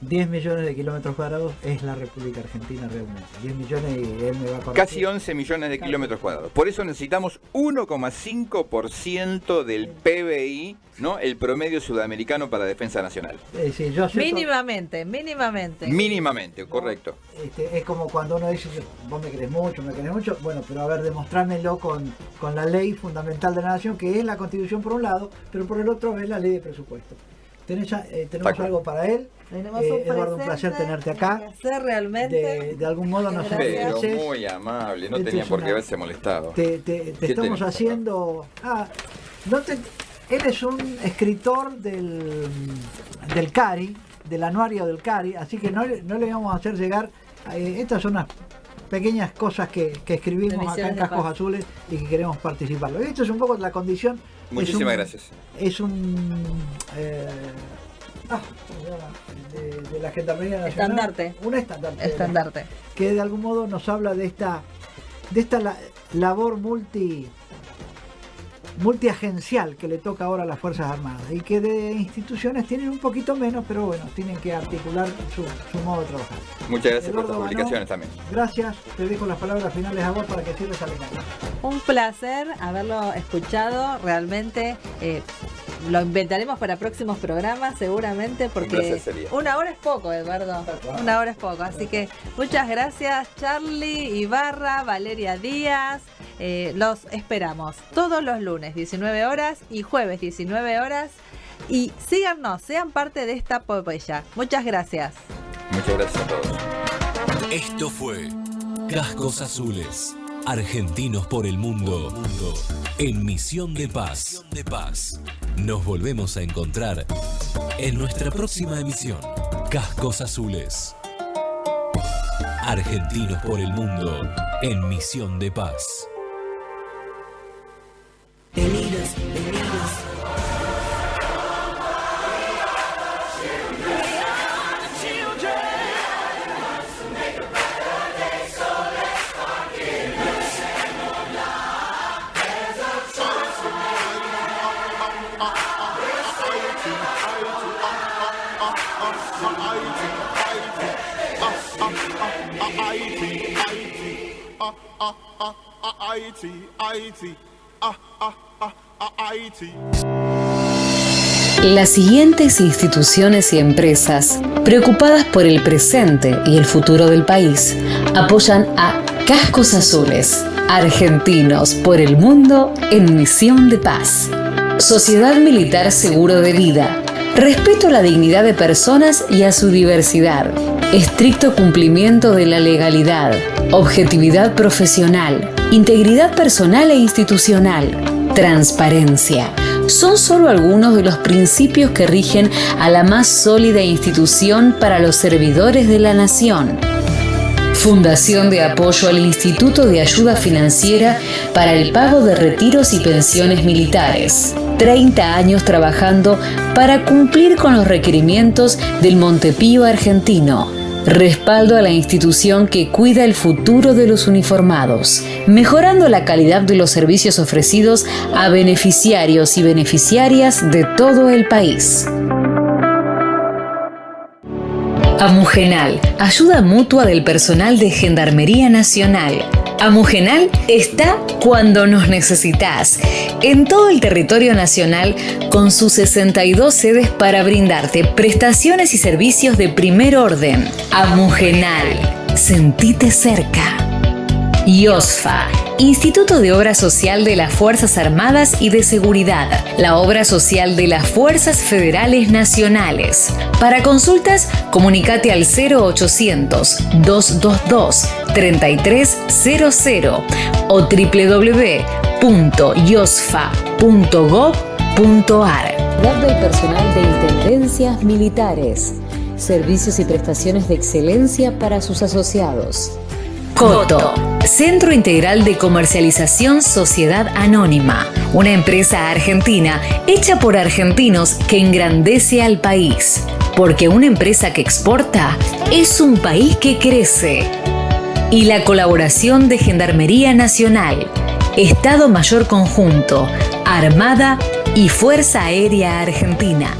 10 millones de kilómetros cuadrados es la República Argentina realmente. 10 millones y él me va a corregir. Casi 11 millones de kilómetros cuadrados. Por eso necesitamos 1,5% del PBI, ¿no?, el promedio sudamericano para defensa nacional. Sí, yo mínimamente. Mínimamente, correcto. Es como cuando uno dice, vos me querés mucho, bueno, pero a ver, demostrármelo con la ley fundamental de la nación, que es la Constitución por un lado, pero por el otro es la ley de presupuesto. Tenemos algo para él. Eduardo, un placer tenerte acá. Un placer realmente. De algún modo nos enriqueces. Muy amable, no tenía por qué haberse molestado. Te estamos haciendo... Él es un escritor del CARI, del anuario del CARI, así que no le vamos a hacer llegar... estas son unas pequeñas cosas que escribimos acá en Cascos Azules y que queremos participarlo. Esto es un poco la condición... Muchísimas gracias. Es un... de la Gendarmería Nacional. Un estandarte. Que de algún modo nos habla de esta labor multiagencial que le toca ahora a las Fuerzas Armadas y que de instituciones tienen un poquito menos, pero bueno, tienen que articular su modo de trabajar. Muchas gracias por tus publicaciones también. Gracias, te dejo las palabras finales a vos para que cierres al canal. Un placer haberlo escuchado, realmente lo inventaremos para próximos programas seguramente, porque una hora es poco, Eduardo, una hora es poco, así que muchas gracias Charlie, Ibarra, Valeria Díaz. Los esperamos todos los lunes 19 horas y jueves 19 horas y síganos, sean parte de esta epopeya. Muchas gracias. Muchas gracias a todos. Esto fue Cascos Azules, argentinos por el mundo, en misión de paz. Nos volvemos a encontrar en nuestra próxima emisión. Cascos Azules, argentinos por el mundo, en misión de paz. Venidos. I Las siguientes instituciones y empresas, preocupadas por el presente y el futuro del país, apoyan a Cascos Azules, argentinos por el mundo en misión de paz. Sociedad Militar Seguro de Vida, respeto a la dignidad de personas y a su diversidad, estricto cumplimiento de la legalidad, objetividad profesional, integridad personal e institucional, transparencia. Son solo algunos de los principios que rigen a la más sólida institución para los servidores de la nación. Fundación de apoyo al Instituto de Ayuda Financiera para el pago de retiros y pensiones militares. 30 años trabajando para cumplir con los requerimientos del Montepío argentino. Respaldo a la institución que cuida el futuro de los uniformados, mejorando la calidad de los servicios ofrecidos a beneficiarios y beneficiarias de todo el país. Amugenal, ayuda mutua del personal de Gendarmería Nacional. Amugenal está cuando nos necesitas, en todo el territorio nacional, con sus 62 sedes para brindarte prestaciones y servicios de primer orden. Amugenal, sentite cerca. IOSFA, Instituto de Obra Social de las Fuerzas Armadas y de Seguridad, la obra social de las Fuerzas Federales Nacionales. Para consultas, comunícate al 0800-222-3300 o www.iosfa.gov.ar. Red del personal de Intendencias Militares, servicios y prestaciones de excelencia para sus asociados. Coto, Centro Integral de Comercialización Sociedad Anónima, una empresa argentina hecha por argentinos que engrandece al país. Porque una empresa que exporta es un país que crece. Y la colaboración de Gendarmería Nacional, Estado Mayor Conjunto, Armada y Fuerza Aérea Argentina.